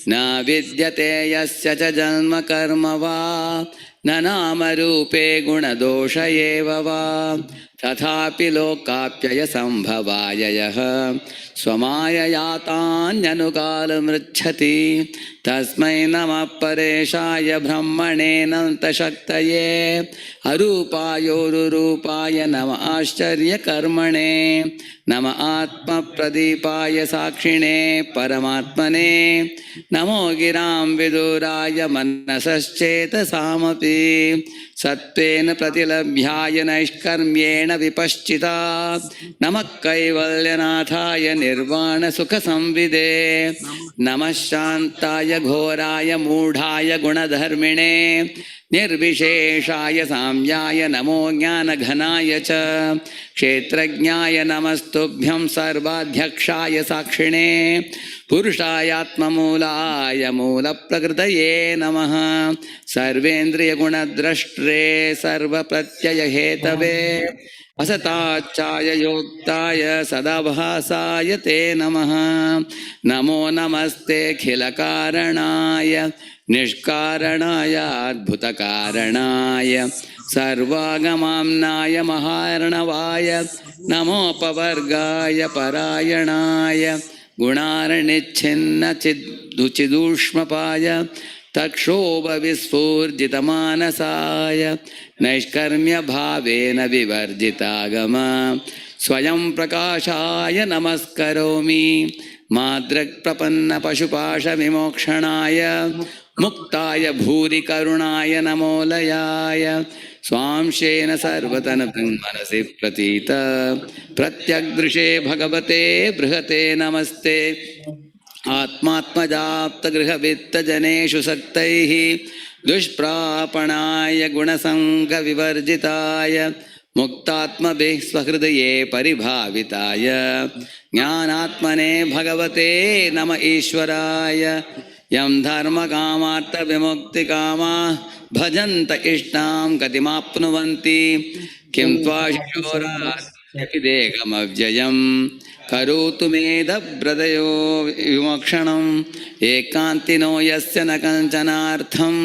Na vidyate yasya cha janma karma va Na nama rupe guna dosha eva va Tathapi lokapyaya sambhavaya yaha Swamaya yatanyanukalam mricchati Tasmai nama pareshaya brahmane nanta shaktaye Arupayorurupaya nama ashcharya karmane Nama atma pradipaya sakshine paramatmane Namo giram viduraya manasascheta samapi Satvena pratilabhyaya naishkarmyena vipaschita Namak kaivalyanathaya nirvana sukha samvide Namah shantaya ghoraya mudhaya gunadharmine Nirvisheshaya samyaya namo jnana ghanaya cha Kshetrajnaya namastubhyam sarvadhyakshaya sakshine Purushayatma mulaya mula prakritaye namaha Sarvendriya gunadrashtre sarva pratyaya hetave Asatachaya yoktaya sadabhasaya te namaha Namo namaste khilakaranaya Nishkaranaya adbhutakaranaya Sarvagamamnaya maharanavaya Namo pavargaya parayanaya Gunaranichhinna chidushmapaya तक्षोभविस्फूर्जितमानसाय नैष्कर्म्यभावेन विवर्जितागम स्वयं प्रकाशाय नमस्करोमि माद्रक्प्रपन्नपशुपाशविमोक्षणाय मुक्ताय भूरि करुणाय नमोलयाय स्वांशेन सर्वतनभृङ् मनसि प्रतीत प्रत्यग्दृशे भगवते बृहते नमस्ते आत्मात्मजाप्तगृहवित्तजनेषु सक्तैः दुष्प्रापणाय गुणसङ्गविवर्जिताय मुक्तात्मभिः स्वहृदये परिभाविताय ज्ञानात्मने भगवते नम ईश्वराय यं धर्मकामार्थविमुक्तिकामाः भजन्त इष्टां गतिमाप्नुवन्ति किं त्वाशिशोरादेकमव्ययं करोतु मेधव्रतयो विमोक्षणम् एकान्तिनो यस्य न कञ्चनार्थं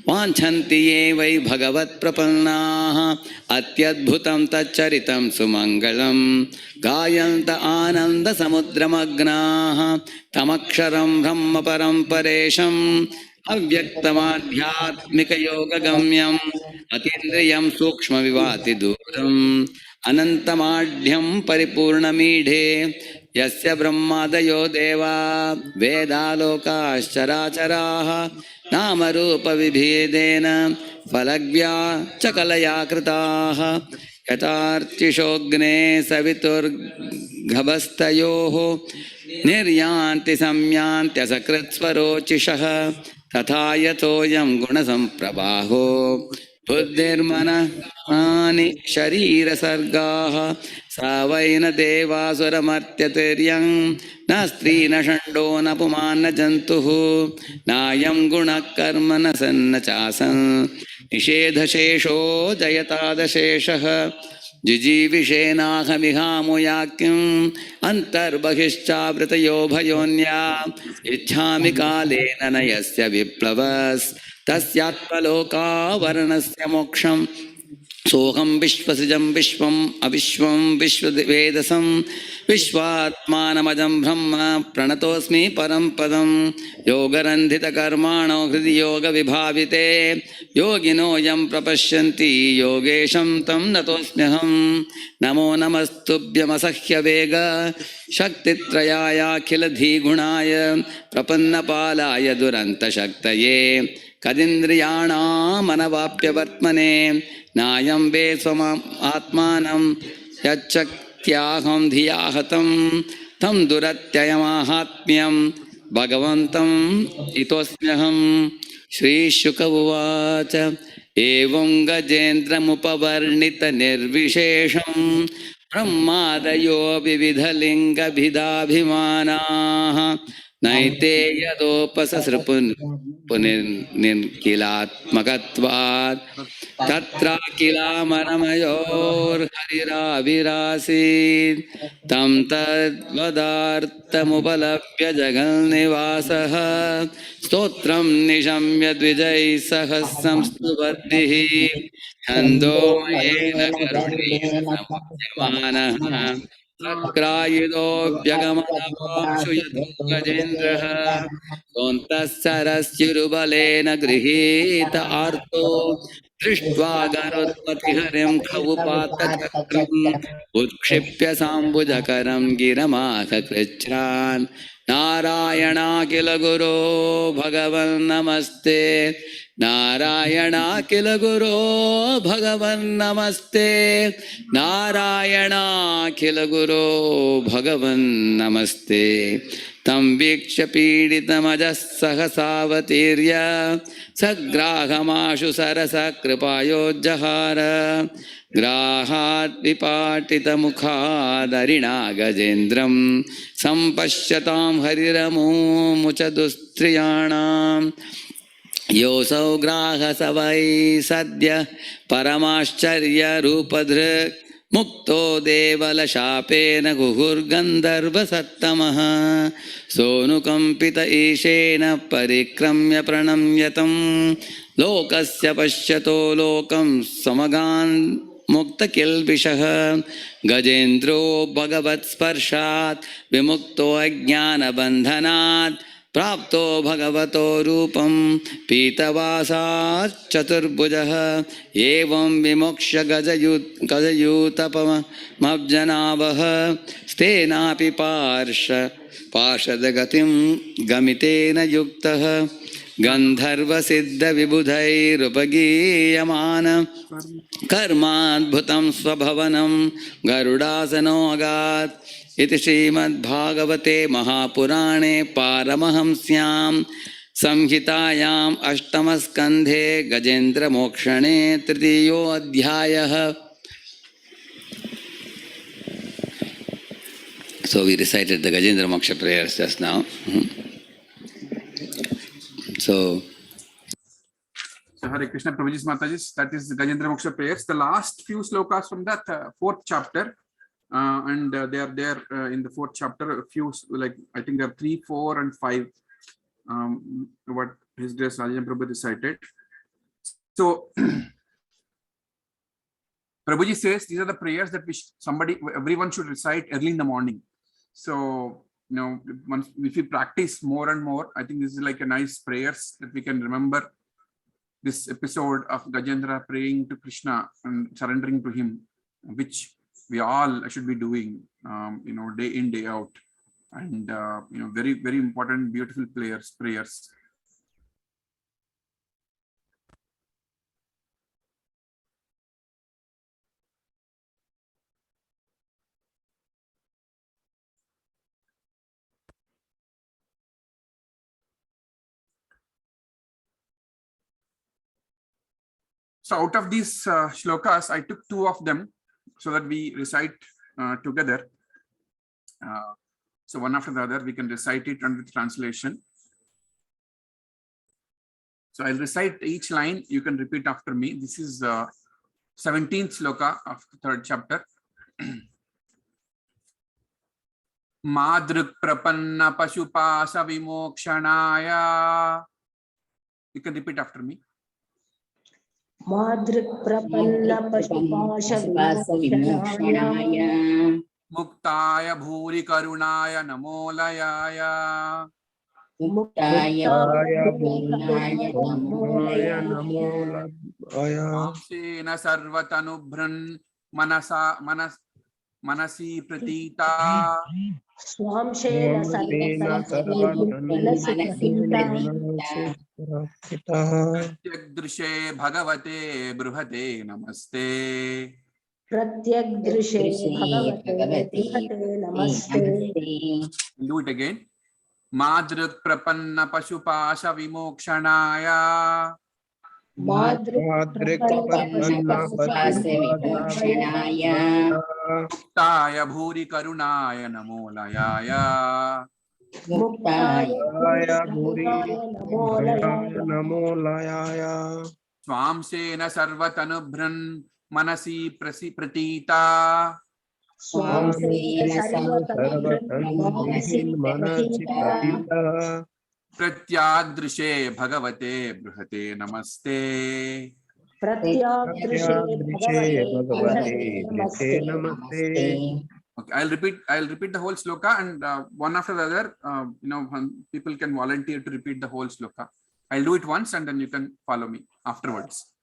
वाञ्छन्ति ये वै भगवत्प्रपन्नाः अत्यद्भुतं तच्चरितं सुमङ्गलं गायन्त आनन्दसमुद्रमग्नाः तमक्षरं ब्रह्म परं परेशम् अव्यक्तमाध्यात्मिकयोगगम्यम् अतीन्द्रियं सूक्ष्मविवातिदूरम् अनन्तमाढ्यं परिपूर्णमीढे यस्य ब्रह्मादयो देवा वेदालोकाश्चराचराः नामरूपविभेदेन फलग्व्या च कलया कृताः यथार्चिषोऽग्ने सवितुर्गभस्तयोः निर्यान्ति संयान्त्यसकृत्स्वरोचिषः तथा यतोऽयं गुणसम्प्रवाहो बुद्धिर्मनःनि शरीरसर्गाः स वै न देवासुरमर्त्यतिर्यं न स्त्री न षण्डो न पुमान् न जन्तुः नायं गुणः कर्म न सन्न चासन् निषेधशेषो जयतादशेषः जिजीविषेनाहमिहामुयाक्यम् अन्तर्बहिश्चावृतयो भयोन्या इच्छामि कालेन न यस्य विप्लवस्तस्यात्मलोकावरणस्य मोक्षम् सोऽहं विश्वसिजं विश्वम् अविश्वं विश्ववेदसं विश्वात्मानमजं ब्रह्म प्रणतोऽस्मि परं पदं योगरन्धितकर्माणो हृदि योगविभाविते योगिनो यं प्रपश्यन्ति योगेशं तं नतोऽस्म्यहं नमो नमस्तुभ्यमसह्यवेग शक्तित्रयायाखिलधीगुणाय प्रपन्नपालाय दुरन्तशक्तये कदिन्द्रियाणामनवाप्यवर्त्मने नायं वे स्वमात्मानं यच्चक्त्याहं धिया हतं तं दुरत्ययमाहात्म्यं भगवन्तम् इतोऽस्म्यहं। श्रीशुक उवाच एवं गजेन्द्रमुपवर्णितनिर्विशेषं ब्रह्मादयो विविधलिङ्गभिदाभिमानाः नैते यदोपससृपुनिर्किलात्मकत्वात् तत्राकिलामरमयोर्हरिराविरासीत् तं तद्वदार्थमुपलभ्य जगन्निवासः स्तोत्रं निशम्य द्विजैः सहस्रं स्तुवद्भिः छन्दोमयेन करुणेन सक्रायुधोऽभ्यगमनवाक्षु यतो गजेन्द्रः सोऽन्तः सरस्युरुबलेन गृहीत आर्तो दृष्ट्वा गरुत्पतिहरिं खवुपातचक्रम् उत्क्षिप्य साम्बुजकरं गिरमाथकृच्छ्रान् नारायणाखिल गुरो भगवन्नमस्ते नारायणाखिल गुरो भगवन्नमस्ते नारायणाखिल गुरो भगवन्नमस्ते तं वीक्ष्य पीडितमजः सहसावतीर्य सग्राहमाशु सरसकृपायोज्जहार ग्राहात् विपाटितमुखादरिणा गजेन्द्रं सम्पश्यतां हरिरमुमुच दुस्त्रियाणाम् योऽसौ ग्राहस वै सद्य परमाश्चर्यरूपधृक् मुक्तो देवलशापेन गुहुर्गन्धर्वसत्तमः सोऽनुकम्पित ईशेन परिक्रम्य प्रणम्यतं लोकस्य पश्यतो लोकं समगान् मुक्तकिल्बिषः गजेन्द्रो भगवत्स्पर्शात् विमुक्तो अज्ञानबन्धनात् प्राप्तो भगवतो रूपं पीतवासाश्चतुर्भुजः एवं विमोक्ष गजयूतपमब्जनावः स्तेनापि पार्षदगतिं गमितेन युक्तः गन्धर्वसिद्धविबुधैरुपगीयमान कर्माद्भुतं स्वभवनं गरुडासनोऽगात् इति श्रीमद्भागवते महापुराणे पारमहंस्यां संहितायाम् अष्टमस्कन्धे गजेन्द्रमोक्षणे तृतीयोऽध्यायः. So we recited the Gajendra Moksha prayers just now. So Hare Krishna, Prabhuji's Mataji's, that is the Gajendra Moksha prayers. The last few slokas from that fourth chapter, and they are there in the fourth chapter. A few, like I think there are 3, 4, and 5. What His Grace Gajendra Prabhu recited. So Prabhuji says these are the prayers that everyone should recite early in the morning. So once if we practice more and more, I think this is like a nice prayers that we can remember. This episode of Gajendra praying to Krishna and surrendering to him, which we all should be doing, day in, day out, and very, very important, beautiful prayers. So out of these shlokas, I took 2 of them so that we recite together. So one after the other, we can recite it and with translation. So I'll recite each line. You can repeat after me. This is 17th sloka of the 3rd chapter. Madruk prapanna pashupasa vimokshanaya. You can repeat after me. Madruk prapanna pashupasa vimokshanaya Muktaya bhuri karunaya namolayaya. Muktaya bhuri karunaya namolayaya. Amsena sarvatanubhran manasi pratita. Swamshena sarvatanubhran manasi pratita. Pratyagdrishe bhagavate bruhate namaste. Pratyagdrishe bhagavate bruhate namaste. Do it again. Madruk prapanna pashupasha vimokshanaya. Madruk prapanna pashupasa vimokshanaya Muktaya bhuri karunaya namolayaya. Muktaya bhuri karunaya namolayaya. Swamsena sarvatanubhran manasi pratita. Swamsena sarvatanubhran manasi pratita. Pratyagdrishe bhagavate bruhate namaste. Pratyagdrishe bhagavate namaste. Okay, I'll repeat the whole sloka, and one after the other, people can volunteer to repeat the whole sloka. I'll do it once and then you can follow me afterwards.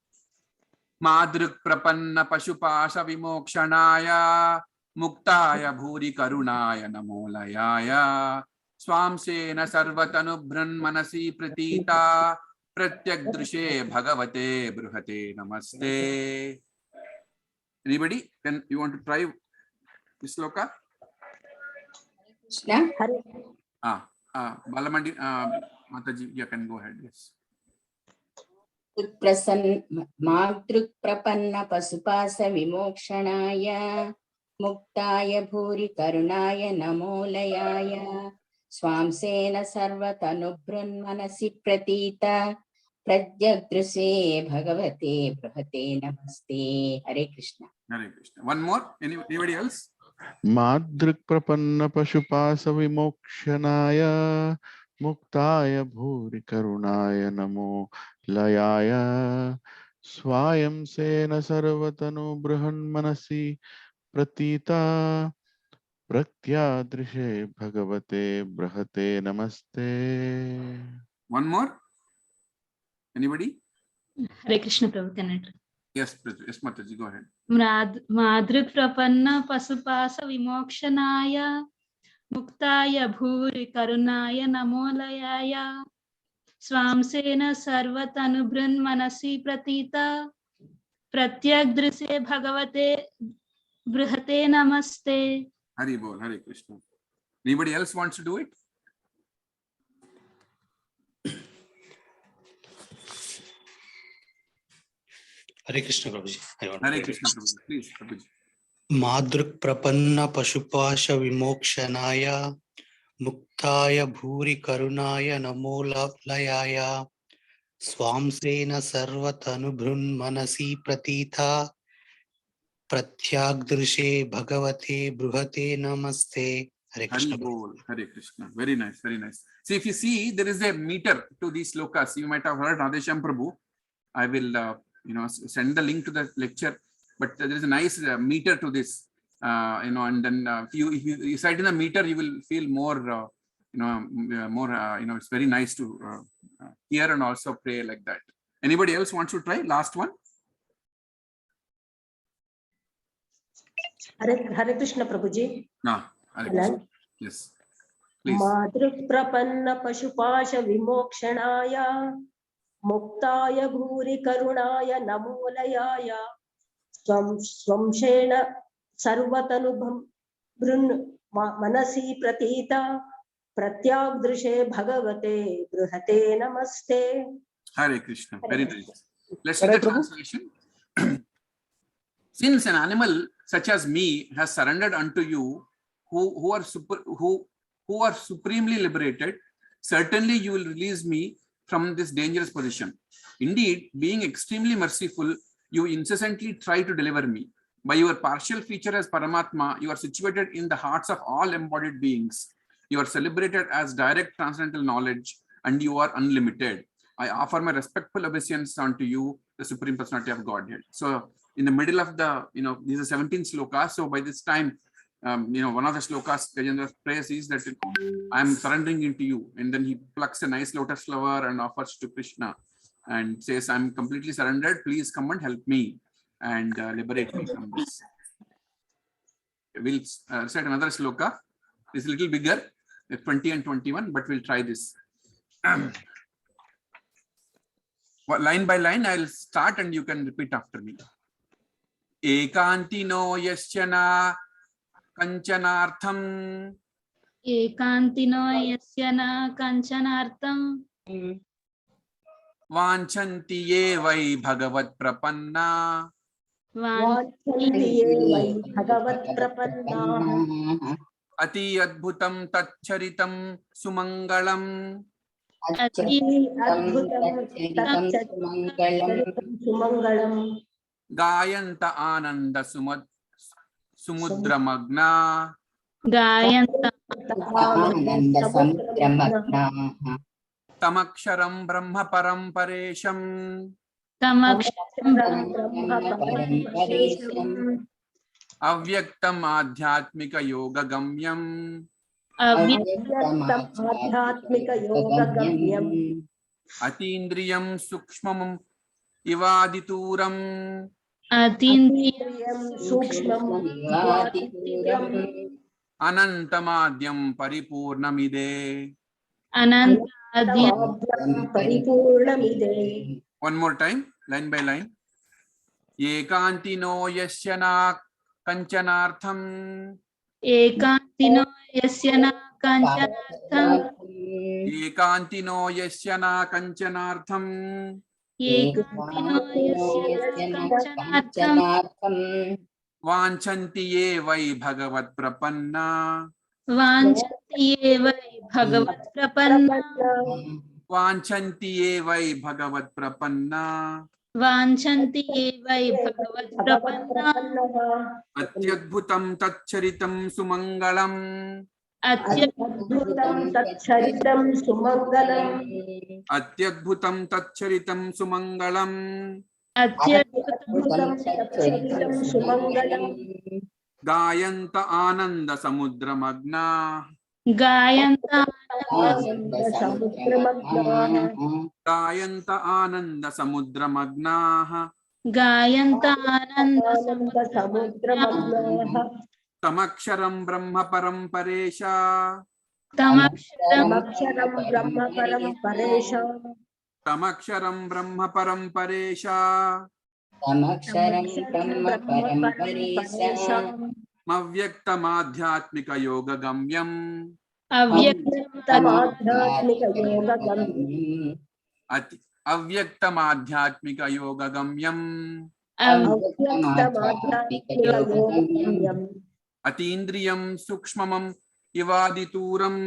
Madruk prapanna pashupasha vimokshanaya muktaya bhuri karunaya namolayaya. Swamsena sarvatanubhran manasi pratita. Pratyagdrishe bhagavate bruhate namaste. Anybody? Then you want to try this sloka? Balamandi, Mataji, you can go ahead. Yes. Madruk prapanna pasupasa vimokshanaaya muktaya bhuri karunaya namolayaya. Swamsena sarvatanubhran manasi pratita. Pratyagdrishe bhagavate bruhate namaste. Hare Krishna. Hare Krishna. One more. Anybody else? Madruk prapanna pashupasa vimokshanaya muktaya bhuri karunaya namo layaya. Swayam sena sarvatanu bruhan manasi pratita. प्रत्यादृशे भगवते बृहते नमस्ते. One more. Anybody? Hare Krishna Prabhu, can I try? Yes, yes, Mataji, go ahead. Madhruk prapanna pasupasa vimokshanaya muktaya bhuri karunaya namolayaya swamsena sarvatanubhrun manasi pratita pratyagdrise bhagavate brihate namaste. Hari Bol, Hare Krishna. Anybody else wants to do it? Hare Krishna Prabhuji. Hare Krishna Prabhuji. Please, Prabhuji. Madhruk prapanna pashupasha vimokshanaaya muktaya bhuri karunaya namolayaya swamsena sarvatanubhrun manasi pratitha pratyagdrishe bhagavate bruhate namaste. Hare Krishna. Hari Bol, Hare Krishna. Very nice, very nice. See, if you see, there is a meter to these slokas. You might have heard Radhesham Prabhu. I will, send the link to the lecture. But there is a nice meter to this, and then if you recite in the meter, you will feel more, it's very nice to hear and also pray like that. Anybody else wants to try? Last one. Hare Krishna Prabhuji. No. Hare Krishna. Yes. Please. Madhruk prapanna pashupasha vimokshanaya muktaya bhuri karunaya namolayaya swamshena sarvatanubhrun manasi pratita pratyagdrishe bhagavate bruhate namaste. Hare Krishna. Very nice. Let's see the translation. Since an animal such as me has surrendered unto you, who are supremely liberated, certainly you will release me from this dangerous position. Indeed, being extremely merciful, you incessantly try to deliver me. By your partial feature as Paramatma, you are situated in the hearts of all embodied beings. You are celebrated as direct transcendental knowledge, and you are unlimited. I offer my respectful obeisance unto you, the Supreme Personality of Godhead. So, in the middle of the, these are 17 slokas. So by this time, one of the slokas Gajendra prays is that I am surrendering into you. And then he plucks a nice lotus flower and offers to Krishna and says, I am completely surrendered. Please come and help me and liberate me from this. We'll recite another sloka. It's a little bigger, 20 and 21, but we'll try this. Line by line, I'll start and you can repeat after me. Ekantino yasyana kanchanartham. Ekantino yasyana kanchanartham. Vanchanti ye vai bhagavat prapanna. Vanchanti ye vai bhagavat prapanna. Ati adbhutam tatcharitam sumangalam. Ati adbhutam tatcharitam sumangalam. Gayanta ananda sumudramagna. Gayanta ananda samudramagna. Tamaksharam brahma paramparesham. Tamaksharam brahma paramparesham. Avyaktam adhyatmika yoga gamyam. Avyaktam adhyatmika yoga gamyam. Atindriyam sukshmam ivadituram. Atindriyam sukshmam ivadituram. Anantamadyam paripurnamide. Anantamadyam paripurnamide. One more time, line by line. Ekantino yasyana kanchanartham. Ekantino yasyana kanchanartham. Ekantino yasyana kanchanartham. Ekantino yasyana kanchanartham. Vanchanti ye vai bhagavat prapanna. Vanchanti ye vai bhagavat prapanna. Vanchanti ye vai bhagavat prapanna. Vanchanti ye vai bhagavat prapanna. Atyadbhutam tatcharitam sumangalam. Atyadbhutam tatcharitam sumangalam. Atyadbhutam tatcharitam sumangalam. Atyadbhutam tatcharitam sumangalam. गायन्त आनंद समुद्रमग्ना गायन्त गायन्त आनंद समुद्रमग्नाः गायन्त आनन्दसमुद्रमग्नाः तमक्षरं ब्रह्म परं परेश तमक्षरं ब्रह्म परं परेशाम् तमक्षरं ब्रह्म परं परेश तमक्षरं ब्रह्म परं परेशाम् अव्यक्तमाध्यात्मिक योग गम्यम् अव्यक्तमाध्यात्मिकयोगगम्यम् अव्यक्तमाध्यात्मिक योग गम्यम् अव्यक्तमाध्यात्मिकयोगगम्यम् अतीन्द्रियं सूक्ष्मम् इवादितूरम्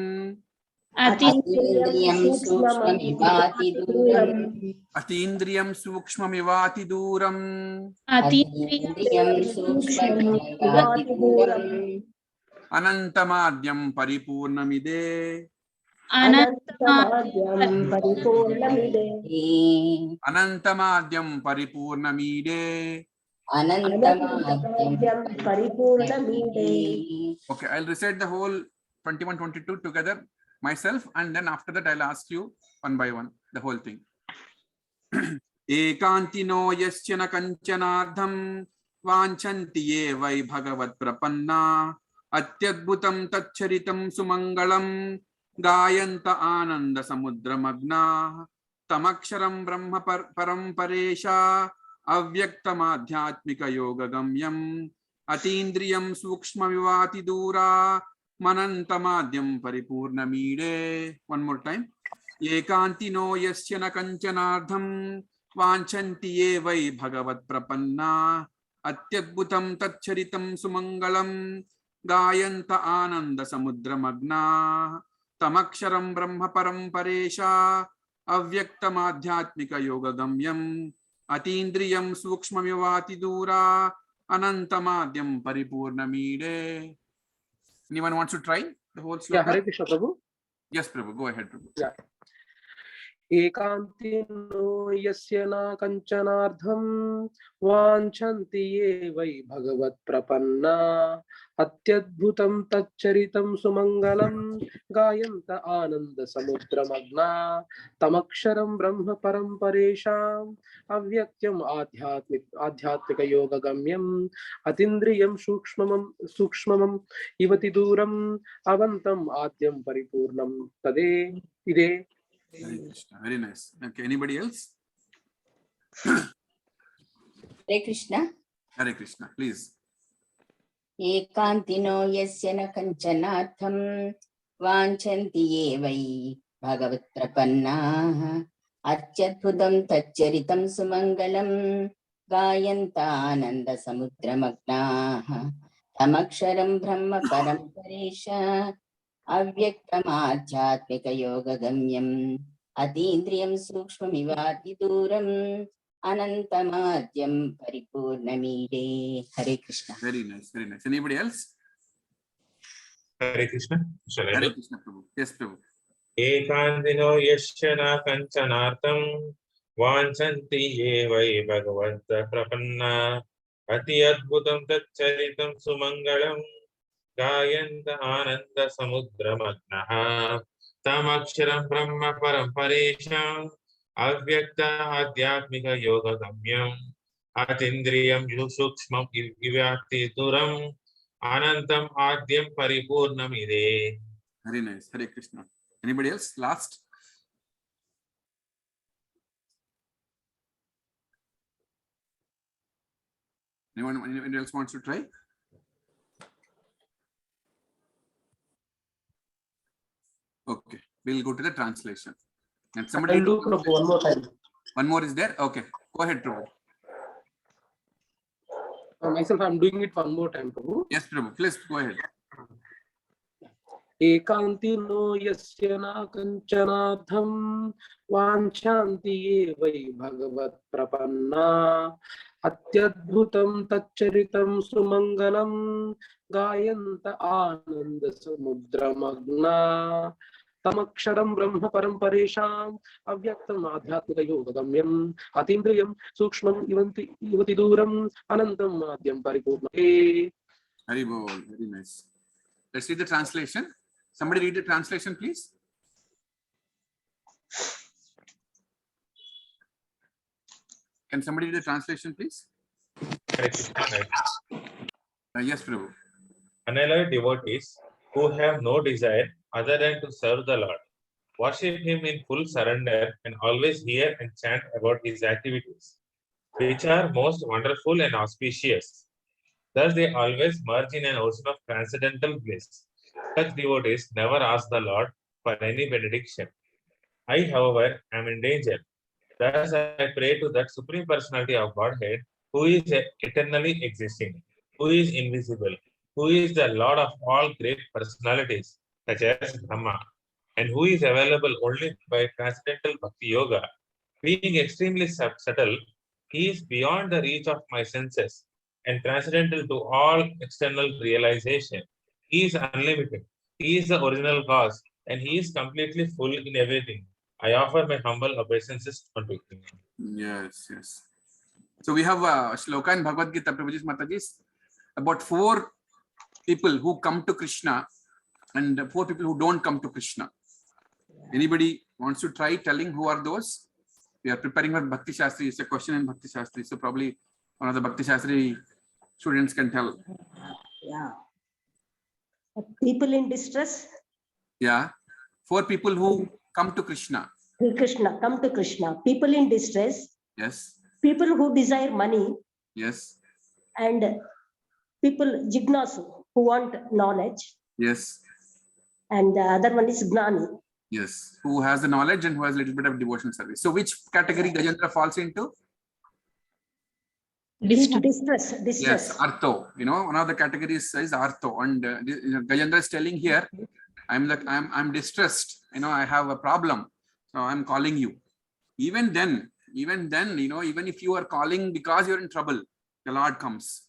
अतीन्द्रियं सूक्ष्ममिवातिदूरम् अतीन्द्रियं सूक्ष्ममिवातिदूरम् अतीन्द्रियं सूक्ष्ममिवातिदूरम् अनन्तमाद्यं परिपूर्णमिदे अनन्तमाद्यं परिपूर्णमिदे अनन्तमाद्यं परिपूर्णमीडे अनन्तमाद्यं परिपूर्णमिदे. Okay, I'll recite the whole 21-22 together myself, and then after that I'll ask you one by one the whole thing. एकान्तिनो यस्य न कंचनार्धं वाञ्छन्ति ये वै भगवत् प्रपन्ना अत्यद्भुतं तच्चरितं सुमङ्गलं गायन्त आनन्द समुद्रमग्नाः तमक्षरं ब्रह्म परं परेशा अव्यक्तमाध्यात्मिक योगगम्यम् अतीन्द्रियं सूक्ष्ममिवातिदूरा मनन्तमाद्यं परिपूर्णमीडे. One more time. एकान्तिनो यस्य न कंचनार्धं वाञ्छन्ति ये वै भगवत् प्रपन्ना अत्यद्भुतं तच्चरितं सुमङ्गलं गायन्त आनन्द समुद्रमग्नाः तमक्षरं ब्रह्म परं परेशा अव्यक्तमाध्यात्मिक योगगम्यम् अतीन्द्रियं सूक्ष्ममिवातिदूरा अनन्तमाद्यं परिपूर्णमीडे. Anyone wants to try the whole sloka? Yeah, Hare Krishna Prabhu. Yes, Prabhu. Go ahead, Prabhu. Yeah. एकान्तिनो यस्य न कंचनार्धं वाञ्छन्ति ये वै भगवत् प्रपन्ना अत्यद्भुतं तच्चरितं सुमङ्गलं गायन्त आनन्द समुद्रमग्ना तमक्षरं ब्रह्म परं परेशाम् अव्यक्तम् आध्यात्मिक योगगम्यम् अतीन्द्रियं सूक्ष्मम् इवति दूरम् अवन्तम् आद्यं परिपूर्णं तदे इदे. Very nice. Okay, anybody else? Hare Krishna. Hare Krishna, please. एकान्तिनो यस्य न कंचनार्थं वाञ्छन्ति ये वै भगवत् प्रपन्नाः अत्यद्भुतं तच्चरितं सुमङ्गलं गायन्त आनन्द समुद्रमग्नाः तमक्षरं ब्रह्म परं परेश अव्यक्तमाध्यात्मिक योगगम्यम् अतीन्द्रियं सूक्ष्ममिवातिदूरम् अनन्तमाद्यं परिपूर्णमीडे. हरे Krishna. Very nice, very nice. Anybody else? Hare Krishna. Hare Krishna, Prabhu. Yes, Prabhu. एकान्तिनो यस्य न कंचनार्थं वाञ्छन्ति ये वै भगवत् प्रपन्ना अति अद्भुतं तच्चरितं सुमङ्गलं गायन्त आनन्द समुद्रमग्नः तमक्षरं ब्रह्म परं परेशाम् अव्यक्त आध्यात्मिक योगगम्यम् अतीन्द्रियं सूक्ष्मम् इवातिदूरम् अनन्तम् आद्यं परिपूर्णमिदे. Very nice. Hare Krishna. Anybody else? Last. Anyone else wants to try? Okay, we'll go to the translation. And somebody I'll do Prabhu one more time. One more is there? Okay, go ahead, Prabhu. Myself, I'm doing it one more time, Prabhu. Yes, Prabhu, please go ahead. एकान्तिनो यस्य न कंचनार्थं वाञ्छन्ति ये वै भगवत् प्रपन्ना अत्यद्भुतं तच्चरितं सुमङ्गलं गायन्त आनन्द समुद्रमग्ना तमक्षरं ब्रह्म परं परेशाम् अव्यक्तम् आध्यात्मिक योगगम्यम् अतीन्द्रियं सूक्ष्मम् इवति दूरम् अनन्तम् आद्यं परिपूर्णम्. Very bol, very nice. Let's read the translation. Somebody read the translation, please. Can somebody read the translation, please? Yes, Prabhu. Unalloyed devotees who have no desire other than to serve the Lord, worship Him in full surrender and always hear and chant about His activities, which are most wonderful and auspicious. Thus they always merge in an ocean of transcendental bliss. Such devotees never ask the Lord for any benediction. I, however, am in danger. Thus I pray to that Supreme Personality of Godhead, who is eternally existing, who is invisible, who is the Lord of all great personalities, such as Brahma, and who is available only by transcendental Bhakti Yoga. Being extremely subtle, he is beyond the reach of my senses and transcendental to all external realization. He is unlimited. He is the original cause, and he is completely full in everything. I offer my humble obeisances unto him. Yes, yes. So we have a shloka in Bhagavad Gita, Prabhuji's Mataji's, about 4 people who come to Krishna and 4 people who don't come to Krishna. Anybody wants to try telling who are those? We are preparing for Bhakti Shastri. It's a question in Bhakti Shastri. So probably one of the Bhakti Shastri students can tell. Yeah. People in distress. Yeah. 4 people who come to Krishna. Krishna, come to Krishna. People in distress. Yes. People who desire money. Yes. And people, jignasu, who want knowledge. Yes. And the other one is gnani. Yes. Who has the knowledge and who has a little bit of devotional service. So which category Gajendra falls into? Distress. Yes, Artho. You know, one of the categories is Artho. And Gajendra is telling here, I'm distressed. You know, I have a problem. So I'm calling you. Even then, you know, even if you are calling because you're in trouble, the Lord comes.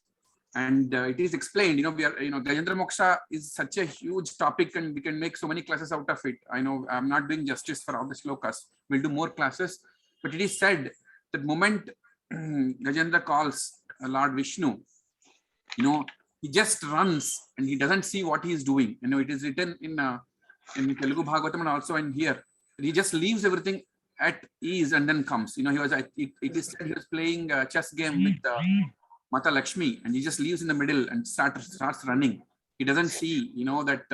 And it is explained, you know, Gajendra Moksha is such a huge topic and we can make so many classes out of it. I know I'm not doing justice for all the shlokas. We'll do more classes. But it is said that moment Gajendra calls Lord Vishnu, you know, he just runs and he doesn't see what he is doing. You know, it is written in Telugu Bhagavatam and also in here. He just leaves everything at ease and then comes. You know, it is said he was playing a chess game with Mata Lakshmi and he just leaves in the middle and starts running. He doesn't see, you know, that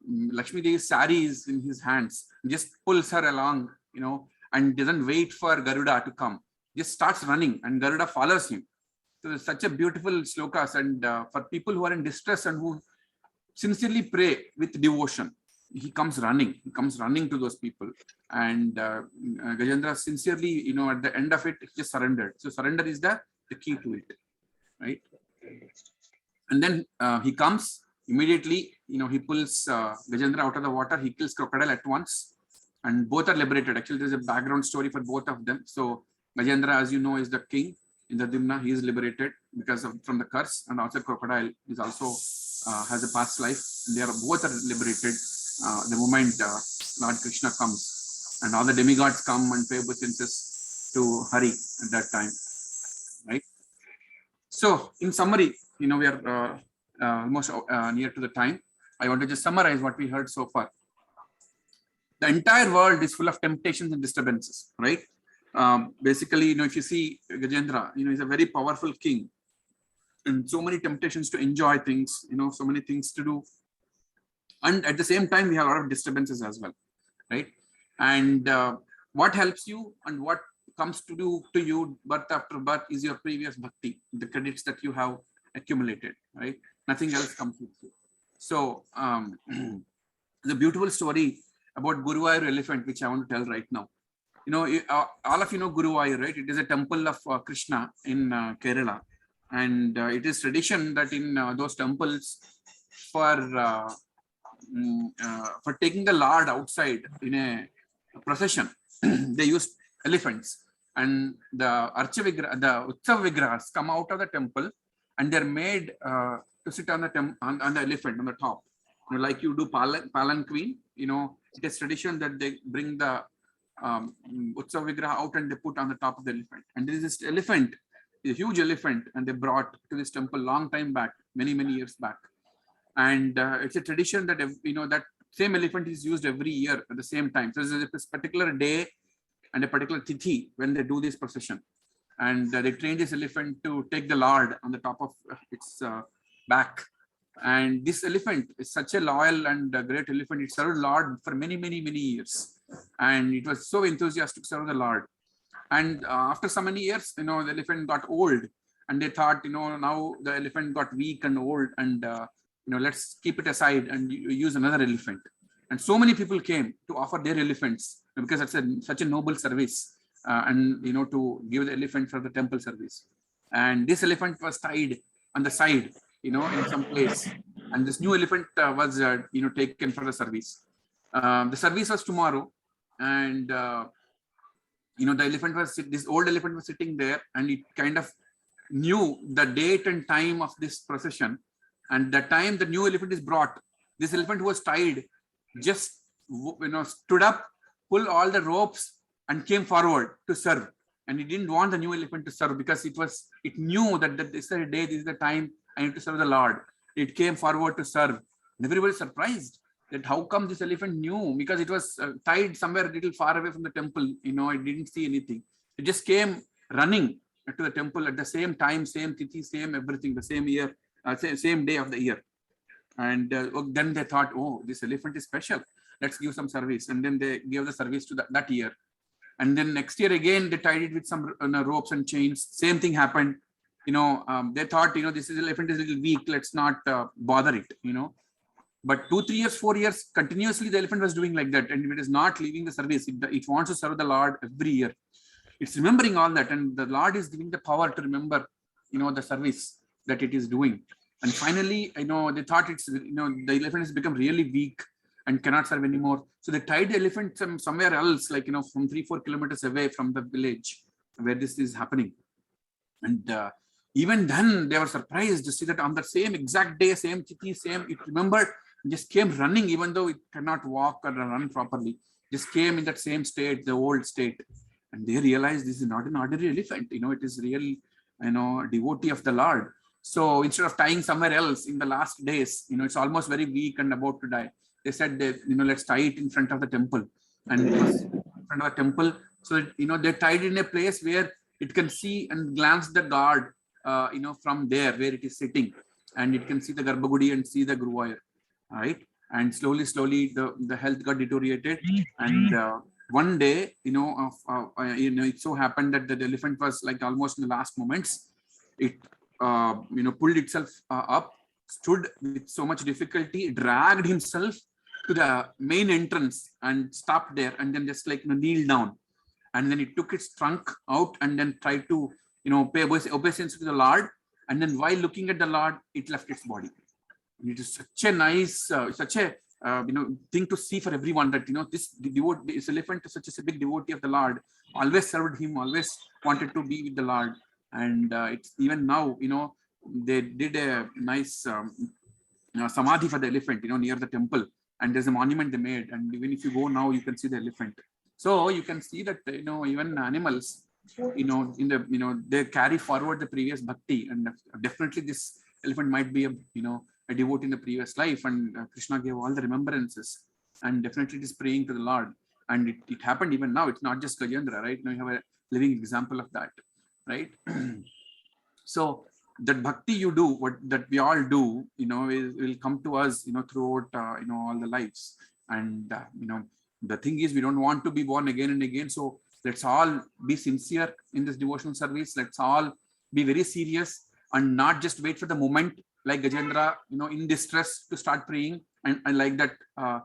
Lakshmi Devi's sari is in his hands. He just pulls her along, you know, and doesn't wait for Garuda to come. Just starts running and Garuda follows him. So it's such a beautiful slokas, and for people who are in distress and who sincerely pray with devotion, he comes running to those people. And Gajendra sincerely, you know, at the end of it, he just surrendered. So surrender is the key to it, right? And then he comes immediately, you know, he pulls Gajendra out of the water, he kills crocodile at once, and both are liberated. Actually, there's a background story for both of them. So Gajendra, as you know, is the king. Indradimna, he is liberated because of from the curse, and also crocodile is also has a past life. They are both are liberated the moment Lord Krishna comes, and all the demigods come and pay obeisances to Hari at that time, right? So, in summary, you know, we are almost near to the time. I want to just summarize what we heard so far. The entire world is full of temptations and disturbances, right? Basically, you know, if you see Gajendra, you know, he's a very powerful king and so many temptations to enjoy things, you know, so many things to do. And at the same time, we have a lot of disturbances as well, right? And what helps you and what comes to do to you birth after birth is your previous bhakti, the credits that you have accumulated, right? Nothing else comes with you. So the beautiful story about Guruvayur elephant, which I want to tell right now. You know, all of you know Guruvayur, right? It is a temple of Krishna in Kerala, and it is tradition that in those temples, for taking the Lord outside in a procession, they use elephants, and the Utsav Vigrahas come out of the temple, and they're made to sit on the on the elephant on the top, you know, like you do palanquin. You know, it is tradition that they bring the Utsav Vigraha out and they put on the top of the elephant. And there is this elephant, a huge elephant, and they brought to this temple long time back. many years back. And it's a tradition that that same elephant is used every year at the same time. So there's a particular day and a particular tithi when they do this procession, and they train this elephant to take the Lord on the top of its back. And this elephant is such a loyal and great elephant. It served Lord for many years, and it was so enthusiastic to serve the Lord. And after so many years, the elephant got old, and they thought, now the elephant got weak and old, and let's keep it aside and use another elephant. And so many people came to offer their elephants because it's such a noble service, and to give the elephant for the temple service. And this elephant was tied on the side, in some place, and this new elephant was taken for the service. The service was tomorrow, and the elephant this old elephant was sitting there, and it kind of knew the date and time of this procession. And the time the new elephant is brought, this elephant who was tied just stood up, pulled all the ropes, and came forward to serve. And it didn't want the new elephant to serve because it knew that this is the day, this is the time I need to serve the Lord. It came forward to serve. And everybody was surprised that how come this elephant knew, because it was tied somewhere a little far away from the temple. It didn't see anything. It just came running to the temple at the same time, same tithi, same everything, the same year, same day of the year. And then they thought, oh, this elephant is special. Let's give some service. And then they gave the service to that year. And then next year again, they tied it with some ropes and chains. Same thing happened. They thought, this elephant is a little weak. Let's not bother it, But 2, 3 years, 4 years, continuously the elephant was doing like that. And it is not leaving the service. It wants to serve the Lord every year. It's remembering all that. And the Lord is giving the power to remember, the service that it is doing. And finally, they thought the elephant has become really weak and cannot serve anymore. So they tied the elephant somewhere else, like, from 3-4 kilometers away from the village where this is happening. And even then they were surprised to see that on the same exact day, same tithi, it remembered, just came running, even though it cannot walk or run properly, just came in that same state, the old state. And they realized this is not an ordinary elephant, it is real, devotee of the Lord. So instead of tying somewhere else in the last days, it's almost very weak and about to die, they said that, let's tie it in front of the temple. And it was in front of the temple. So that, they tied it in a place where it can see and glance the guard, from there where it is sitting, and it can see the Garbhagudi and see the Guruvayur, right? And slowly the health got deteriorated. And one day, it so happened that the elephant was like almost in the last moments. It pulled itself up, stood with so much difficulty, dragged himself to the main entrance and stopped there, and then just like kneeled down. And then it took its trunk out and then tried to pay obeisance to the Lord. And then while looking at the Lord, it left its body. And it is such a nice, thing to see for everyone, that this elephant is such a big devotee of the Lord, always served him, always wanted to be with the Lord. And it's even now, they did a nice samadhi for the elephant, near the temple, and there's a monument they made. And even if you go now, you can see the elephant. So you can see that, even animals, they carry forward the previous bhakti, and definitely this elephant might be a devotee in the previous life, and Krishna gave all the remembrances, and definitely it is praying to the Lord. And it happened even now. It's not just Gajendra, right? Now you have a living example of that, right? So that bhakti you do, that we all do, will come to us, throughout, all the lives. And, the thing is, we don't want to be born again and again. So let's all be sincere in this devotional service. Let's all be very serious and not just wait for the moment, like Gajendra, in distress to start praying. And like that, a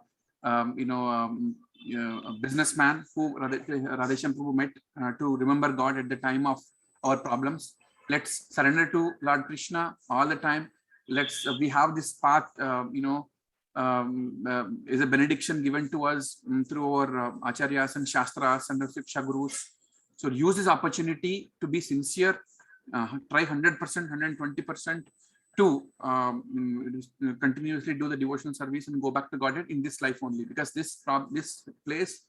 businessman who Radhesham Prabhu met to remember God at the time of our problems. Let's surrender to Lord Krishna all the time. We have this path, is a benediction given to us through our acharyas and shastras and the Shiksha Gurus. So use this opportunity to be sincere, try 100%, 120% to continuously do the devotional service and go back to Godhead in this life only, because this place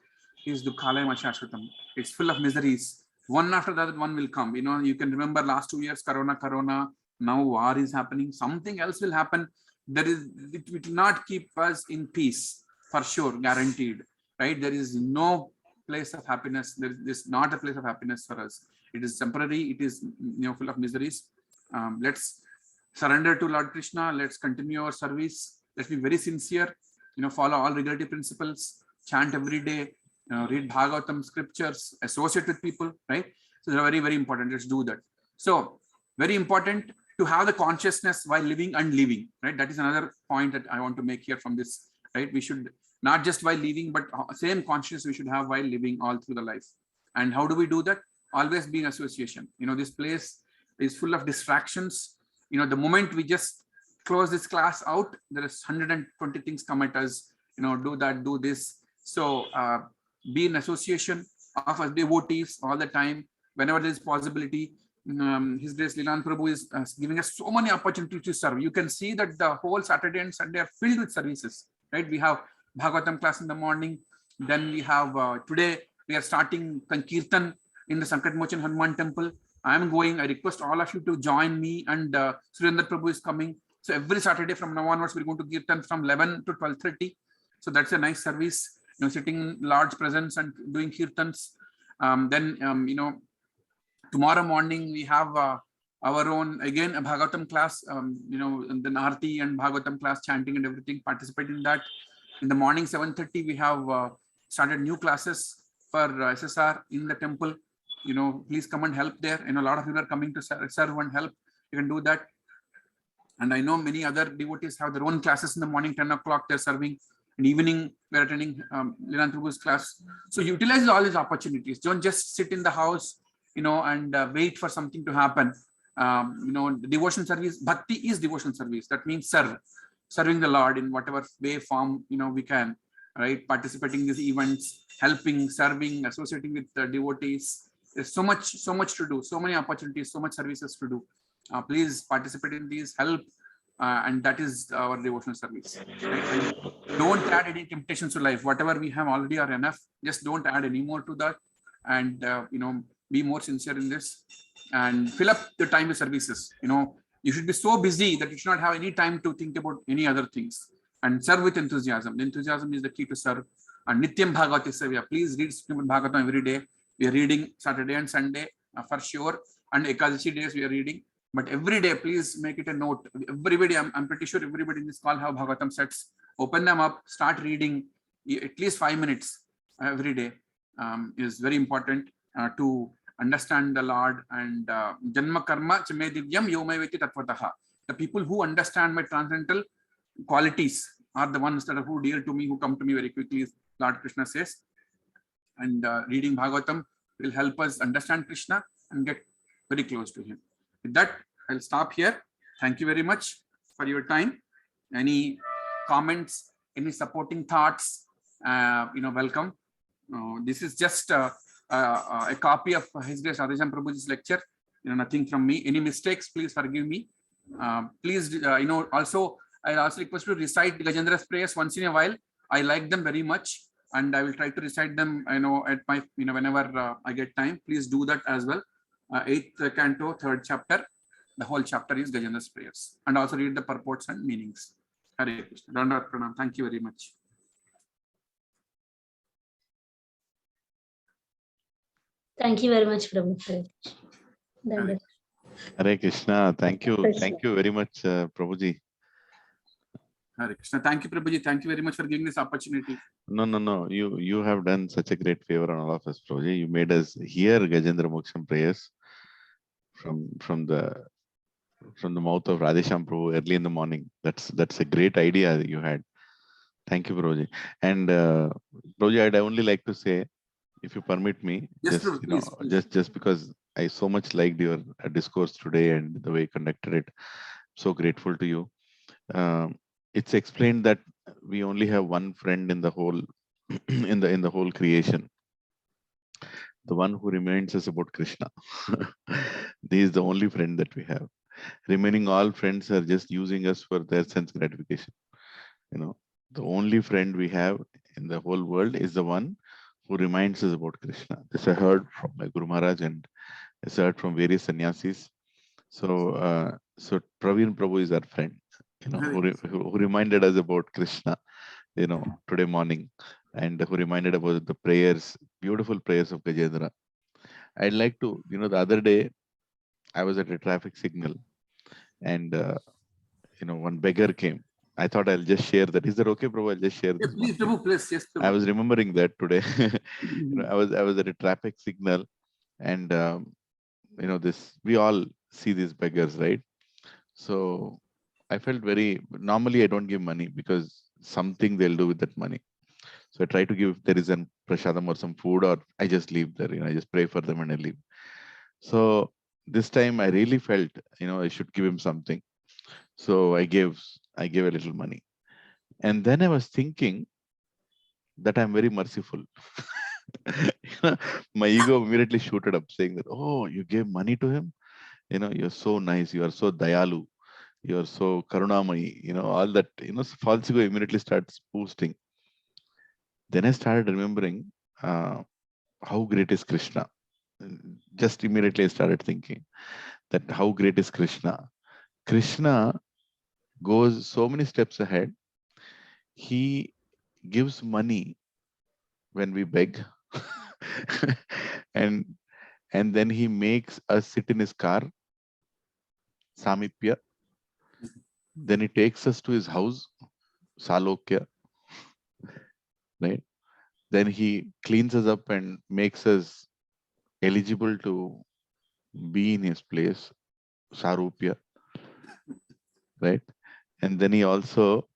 is Dukhalayam Ashashvatam. It's full of miseries. One after the other one will come. You can remember last 2 years, Corona, Now war is happening, something else will happen. It will not keep us in peace, for sure, guaranteed, right? There is no place of happiness. There is not a place of happiness for us. It is temporary. It is full of miseries. Let's surrender to Lord Krishna. Let's continue our service. Let's be very sincere. Follow all regulative principles. Chant every day. Read Bhagavatam scriptures. Associate with people. Right. So they're very, very important. Let's do that. So very important to have the consciousness while living and leaving. Right. That is another point that I want to make here from this. Right. We should not just while leaving, but same consciousness we should have while living all through the life. And how do we do that? Always be in association. This place is full of distractions. The moment we just close this class out, there is 120 things come at us. Do that, do this. So be in association of us devotees all the time, whenever there is possibility. His Grace Lilananda Prabhu is giving us so many opportunities to serve. You can see that the whole Saturday and Sunday are filled with services. Right? We have Bhagavatam class in the morning. Then we have today we are starting Sankirtan in the Sankat Mochan Hanuman temple. I am going. I request all of you to join me, and Surendra Prabhu is coming. So every Saturday from now onwards, we're going to Kirtan from 11 to 12:30. So that's a nice service. Sitting in large presence and doing Kirtans. Then tomorrow morning we have our own again a Bhagavatam class. And then Aarti and Bhagavatam class, chanting and everything. Participate in that. In the morning 7:30 we have started new classes for SSR in the temple. Please come and help there. A lot of people are coming to serve and help. You can do that. And I know many other devotees have their own classes in the morning, 10 o'clock they're serving. In evening, we're attending Lilananda Prabhu's class. So utilize all these opportunities. Don't just sit in the house, and wait for something to happen. Devotional service, bhakti is devotional service. That means serving the Lord in whatever way, form, we can, right? Participating in these events, helping, serving, associating with the devotees. There's so much to do, so many opportunities, so much services to do. Please participate in these, help, and that is our devotional service. Right? Don't add any temptations to life. Whatever we have already are enough. Just don't add any more to that, and be more sincere in this, and fill up the time with services. You should be so busy that you should not have any time to think about any other things, and serve with enthusiasm. Enthusiasm is the key to serve. And Nityam Bhagavati Sevya. Please read Srimad Bhagavatam every day. We are reading Saturday and Sunday for sure, and Ekadashi days we are reading. But every day, please make it a note. Everybody, I'm pretty sure everybody in this call have Bhagavatam sets. Open them up, start reading at least 5 minutes every day. Is very important to understand the Lord. And Janma Karma Chame Divyam Yomaveti Tatvataha. The people who understand my transcendental qualities are the ones that are who dear to me, who come to me very quickly, Lord Krishna says. And reading Bhagavatam will help us understand Krishna and get very close to him. With that, I'll stop here. Thank you very much for your time. Any comments, any supporting thoughts, welcome. This is just a copy of His Grace Gajendra Prabhuji's lecture. Nothing from me. Any mistakes, please forgive me. Please, also, I also request you to recite Gajendra's prayers once in a while. I like them very much, and I will try to recite them, at my, whenever I get time. Please do that as well. 8th canto, 3rd chapter. The whole chapter is Gajendra's prayers, and also read the purports and meanings. Hare Krishna. Dandavat Pranam. Thank you very much. Thank you very much, Prabhu. Hare Krishna. Thank you very much, Prabhuji. Hare Krishna. Thank you, Prabhuji. Thank you very much for giving this opportunity. No. You have done such a great favor on all of us, Prabhuji. You made us hear Gajendra Moksham prayers from the mouth of Radhesham Prabhu early in the morning. That's a great idea that you had. Thank you, Prabhuji. And Prabhuji, I'd only like to say, if you permit me, just because I so much liked your discourse today and the way you conducted it. So grateful to you. It's explained that we only have one friend in the whole in the whole creation. The one who reminds us about Krishna. He is the only friend that we have. Remaining all friends are just using us for their sense gratification. The only friend we have in the whole world is the one who reminds us about Krishna. This I heard from my Guru Maharaj, and I heard from various sannyasis. So Praveen Prabhu is our friend, who reminded us about Krishna, today morning, and who reminded about the prayers, beautiful prayers of Gajendra. I'd like to, the other day I was at a traffic signal, and one beggar came. I thought I'll just share that. Is that okay, Prabhu? I'll just share this. Please, Prabhu, please. Yes, I was remembering that today. I was at a traffic signal, and we all see these beggars, right? So I felt normally I don't give money because something they'll do with that money. So I try to give, if there is an prasadam or some food, or I just leave there, I just pray for them and I leave. So this time I really felt, I should give him something. So I gave a little money. And then I was thinking that I'm very merciful. My ego immediately shooted up saying that, oh, you gave money to him? You're so nice. You are so dayalu. You are so karunamai. All that, false ego immediately starts boosting. Then I started remembering how great is Krishna. Just immediately I started thinking that how great is Krishna. Krishna goes so many steps ahead. He gives money when we beg. and then he makes us sit in his car, Samipya. Then he takes us to his house, Salokya. Right? Then he cleans us up and makes us eligible to be in his place, Sarupya. Right? And then he also,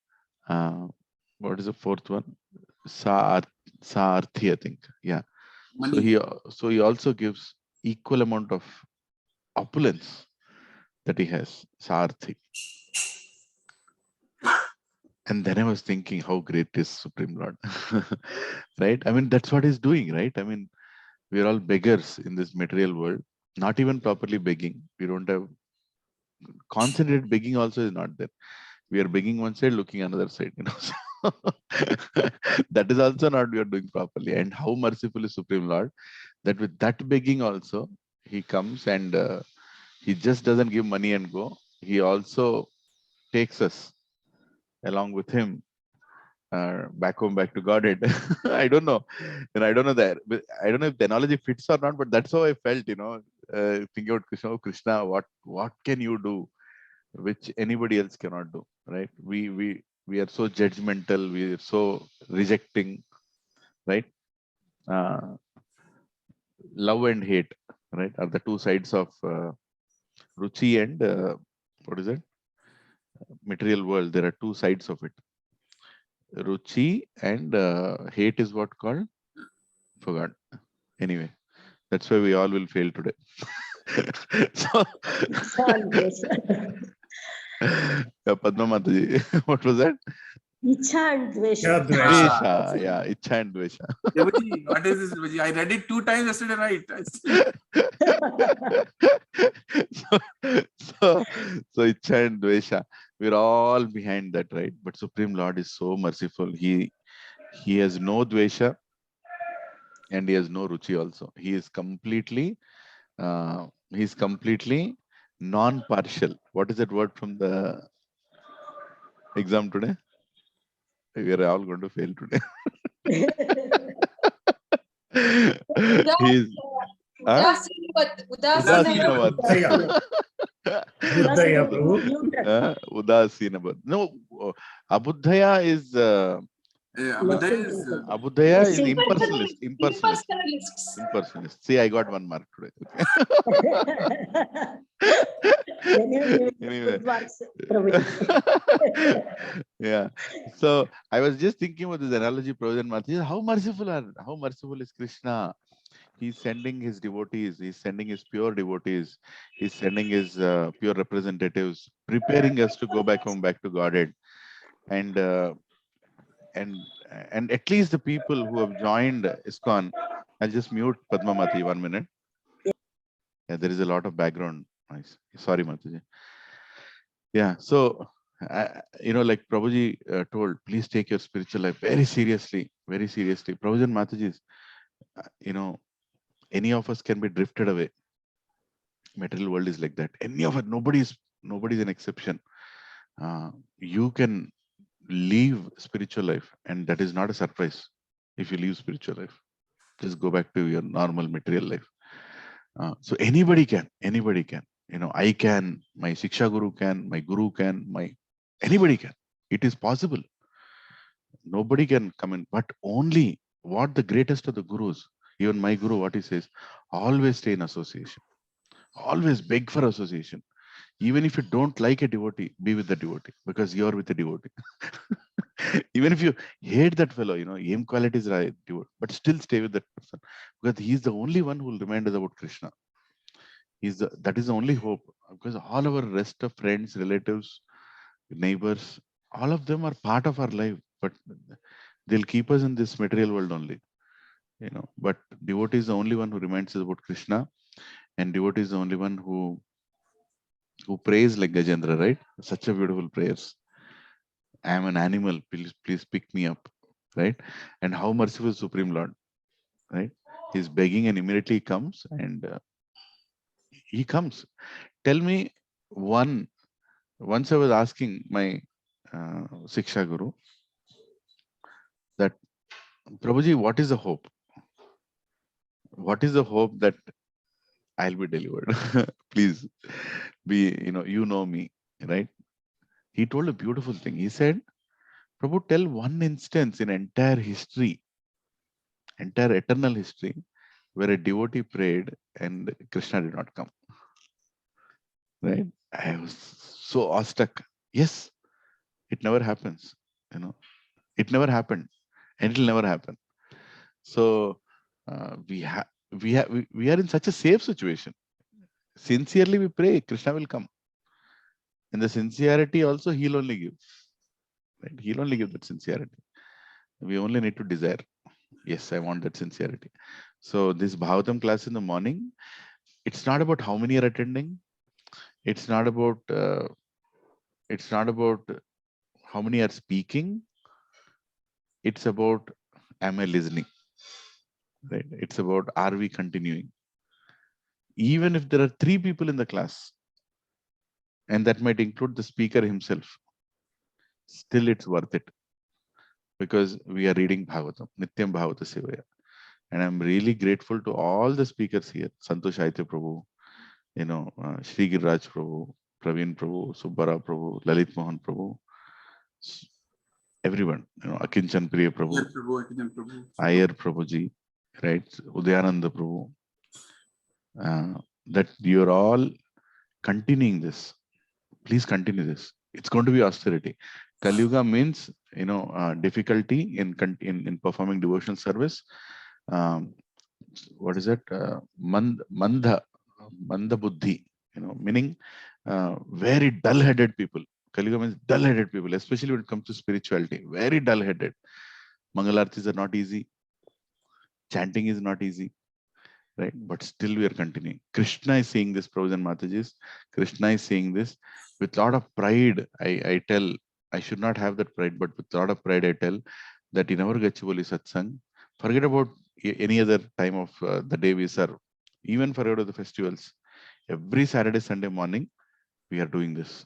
what is the fourth one? Saarthi, I think. Yeah. Money. So he also gives equal amount of opulence that he has, Saarthi. And then I was thinking how great is Supreme Lord. Right? I mean, that's what he's doing, right? I mean, we're all beggars in this material world, not even properly begging. We don't have concentrated begging also is not there. We are begging one side, looking another side, So that is also not we are doing properly. And how merciful is Supreme Lord that with that begging also, he comes and he just doesn't give money and go. He also takes us along with him back home, back to Godhead. I don't know. And I don't know that. I don't know if the analogy fits or not, but that's how I felt, thinking about Krishna. Oh, Krishna, what can you do which anybody else cannot do, right? We are so judgmental. We are so rejecting, right? Love and hate, right, are the two sides of Ruchi and what is it? Material world. There are two sides of it. Ruchi and hate is what called? Forgot. Anyway, that's why we all will fail today. So, Padma Mataji, what was that? Icha and Dvesha. Dvesha, yeah, Icha and Dvesha. Devaji, what is this, Devaji? I read it 2 times yesterday night. So Icha and Dvesha, we're all behind that, right? But Supreme Lord is so merciful. He has no Dvesha and he has no Ruchi also. He is completely non-partial. What is that word from the exam today? We are all going to fail today. He's Udasinavad. Udasinavad. No, Abudhaya is Abudhaya is impersonalist. See, I got 1 mark today. Anyway. Yeah. So I was just thinking about this analogy, Praveen Prabhuji. How merciful is Krishna? He's sending his devotees. He's sending his pure devotees. He's sending his pure representatives, preparing us to go back home, back to Godhead. And at least the people who have joined ISKCON, I'll just mute Padma Mataji 1 minute. Yeah, there is a lot of background noise. Sorry, Mataji. Yeah, so, like Prabhuji told, please take your spiritual life very seriously, very seriously. Prabhuji and Mataji, any of us can be drifted away. Material world is like that. Any of it, nobody's an exception. You can leave spiritual life, and that is not a surprise. If you leave spiritual life, just go back to your normal material life. So anybody can. I can, my Shiksha Guru can, my Guru can, anybody can. It is possible. Nobody can come in, but only what the greatest of the gurus, even my Guru, what he says, always stay in association. Always beg for association. Even if you don't like a devotee, be with the devotee, because you're with the devotee. Even if you hate that fellow, aim qualities right, but still stay with that person, because he's the only one who will remind us about Krishna. That is the only hope, because all our rest of friends, relatives, neighbors, all of them are part of our life, but they'll keep us in this material world only. But devotee is the only one who reminds us about Krishna, and devotee is the only one who prays like Gajendra, right? Such a beautiful prayers. I am an animal, please pick me up, right? And how merciful Supreme Lord, right? He's begging and immediately he comes, and he comes. Tell me once I was asking my Shiksha Guru that, Prabhuji, what is the hope? What is the hope that I'll be delivered? Please be, you know me, right? He told a beautiful thing. He said, Prabhu, tell one instance in entire history, entire eternal history, where a devotee prayed and Krishna did not come. Right? I was so awestruck. Yes, it never happens. It never happened, and it'll never happen. So we are in such a safe situation. Sincerely we pray, Krishna will come. And the sincerity also he'll only give. Right? He'll only give that sincerity. We only need to desire. Yes, I want that sincerity. So this Bhagavatam class in the morning, it's not about how many are attending. It's not about how many are speaking. It's about, am I listening? Right? It's about, are we continuing? Even if there are 3 people in the class, and that might include the speaker himself, still it's worth it, because we are reading Bhagavatam, Nityam Bhagavata Sevaya. And I'm really grateful to all the speakers here, Santosh Aite Prabhu, Shri Giriraj Prabhu, Praveen Prabhu, Subbara Prabhu, Lalit Mohan Prabhu, everyone, Akinchan Priya Prabhu, Iyer Prabhuji, right, Udayananda Prabhu, that you're all continuing this. Please continue this. It's going to be austerity. Kali Yuga means, difficulty in performing devotional service. What is it? Manda buddhi, meaning very dull-headed people. Kali Yuga means dull-headed people, especially when it comes to spirituality. Very dull-headed. Mangalartis are not easy. Chanting is not easy. Right? But still we are continuing. Krishna is saying this, Prabhuji and Matajis. Krishna is saying this with a lot of pride. I tell, I should not have that pride, but with a lot of pride I tell that in our Gachibowli Satsang, forget about any other time of the day we serve, even forget about the festivals. Every Saturday, Sunday morning, we are doing this.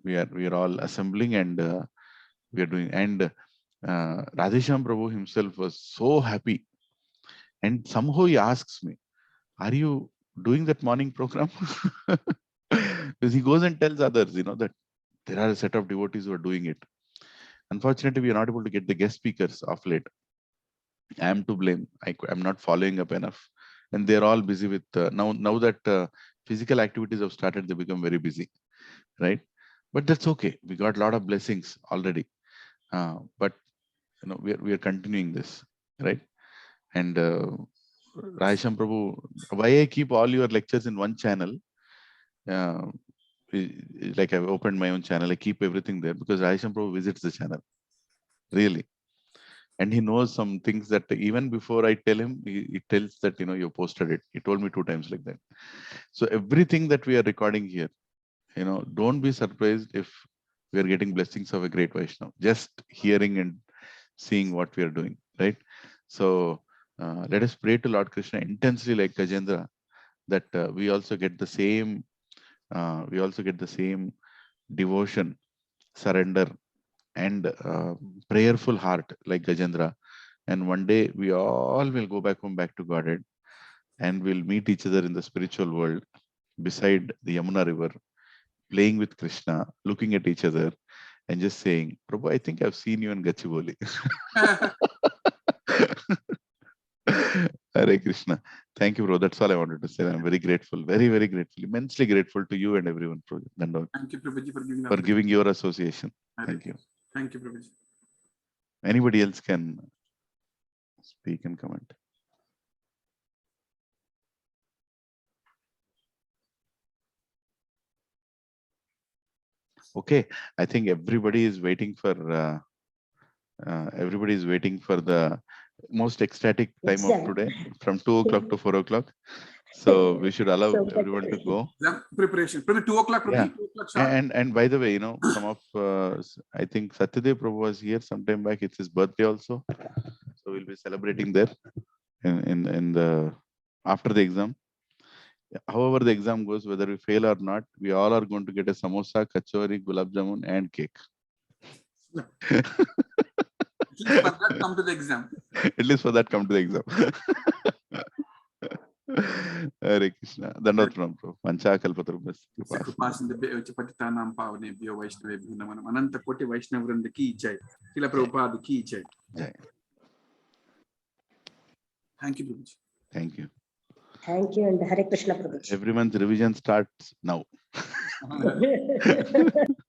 We are all assembling, and we are doing. And Radhesham Prabhu himself was so happy. And somehow he asks me, are you doing that morning program? Because he goes and tells others, that there are a set of devotees who are doing it. Unfortunately, we are not able to get the guest speakers of late. I am to blame. I'm not following up enough. And they're all busy with, now that physical activities have started, they become very busy, right? But that's okay. We got a lot of blessings already. But, we are continuing this, right? And Rahesham Prabhu, why I keep all your lectures in one channel? Like I've opened my own channel, I keep everything there because Rahesham Prabhu visits the channel, really. And he knows some things that even before I tell him, he tells that, you posted it. He told me 2 times like that. So everything that we are recording here, don't be surprised if we are getting blessings of a great Vaishnava, just hearing and seeing what we are doing, right? So let us pray to Lord Krishna intensely like Gajendra, that we also get the same devotion, surrender, and prayerful heart like Gajendra. And one day we all will go back home, back to Godhead, and we'll meet each other in the spiritual world beside the Yamuna River, playing with Krishna, looking at each other, and just saying, Prabhu, I think I've seen you in Gachibowli. Hare Krishna. Thank you, bro. That's all I wanted to say. I'm very grateful, very, very grateful, immensely grateful to you and everyone, Dandavad, Thank you, Prabhuji, for giving your association. Thank you. Thank you, Prabhuji. Anybody else can speak and comment. Okay, I think everybody is waiting for the most ecstatic time of today, from 2 o'clock to 4 o'clock. So we should allow everyone to go. Exam preparation. Probably 2 o'clock. Yeah. 2 o'clock sharp. And by the way, you know, some of I think Satyadev Prabhu was here sometime back. It's his birthday also, so we'll be celebrating there in the after the exam. However the exam goes, whether we fail or not, we all are going to get a samosa, kachori, gulab jamun, and cake. At least for that, come to the exam. At least for that, come to the exam. Hare Krishna. Dandavad Pranam, Prabhu. Pancha kalpatarubhyasya कृपासिन्धुभ्यो पतितानां पावनेभ्यो वैष्णवेभ्यो नमो नमः. अनंत कोटि वैष्णव वृंद की जय. श्रील प्रभुपाद की जय. Jai. Thank you, Prabhuji. Thank you. Thank you and Hare Krishna Prabhuji. Everyone's revision starts now.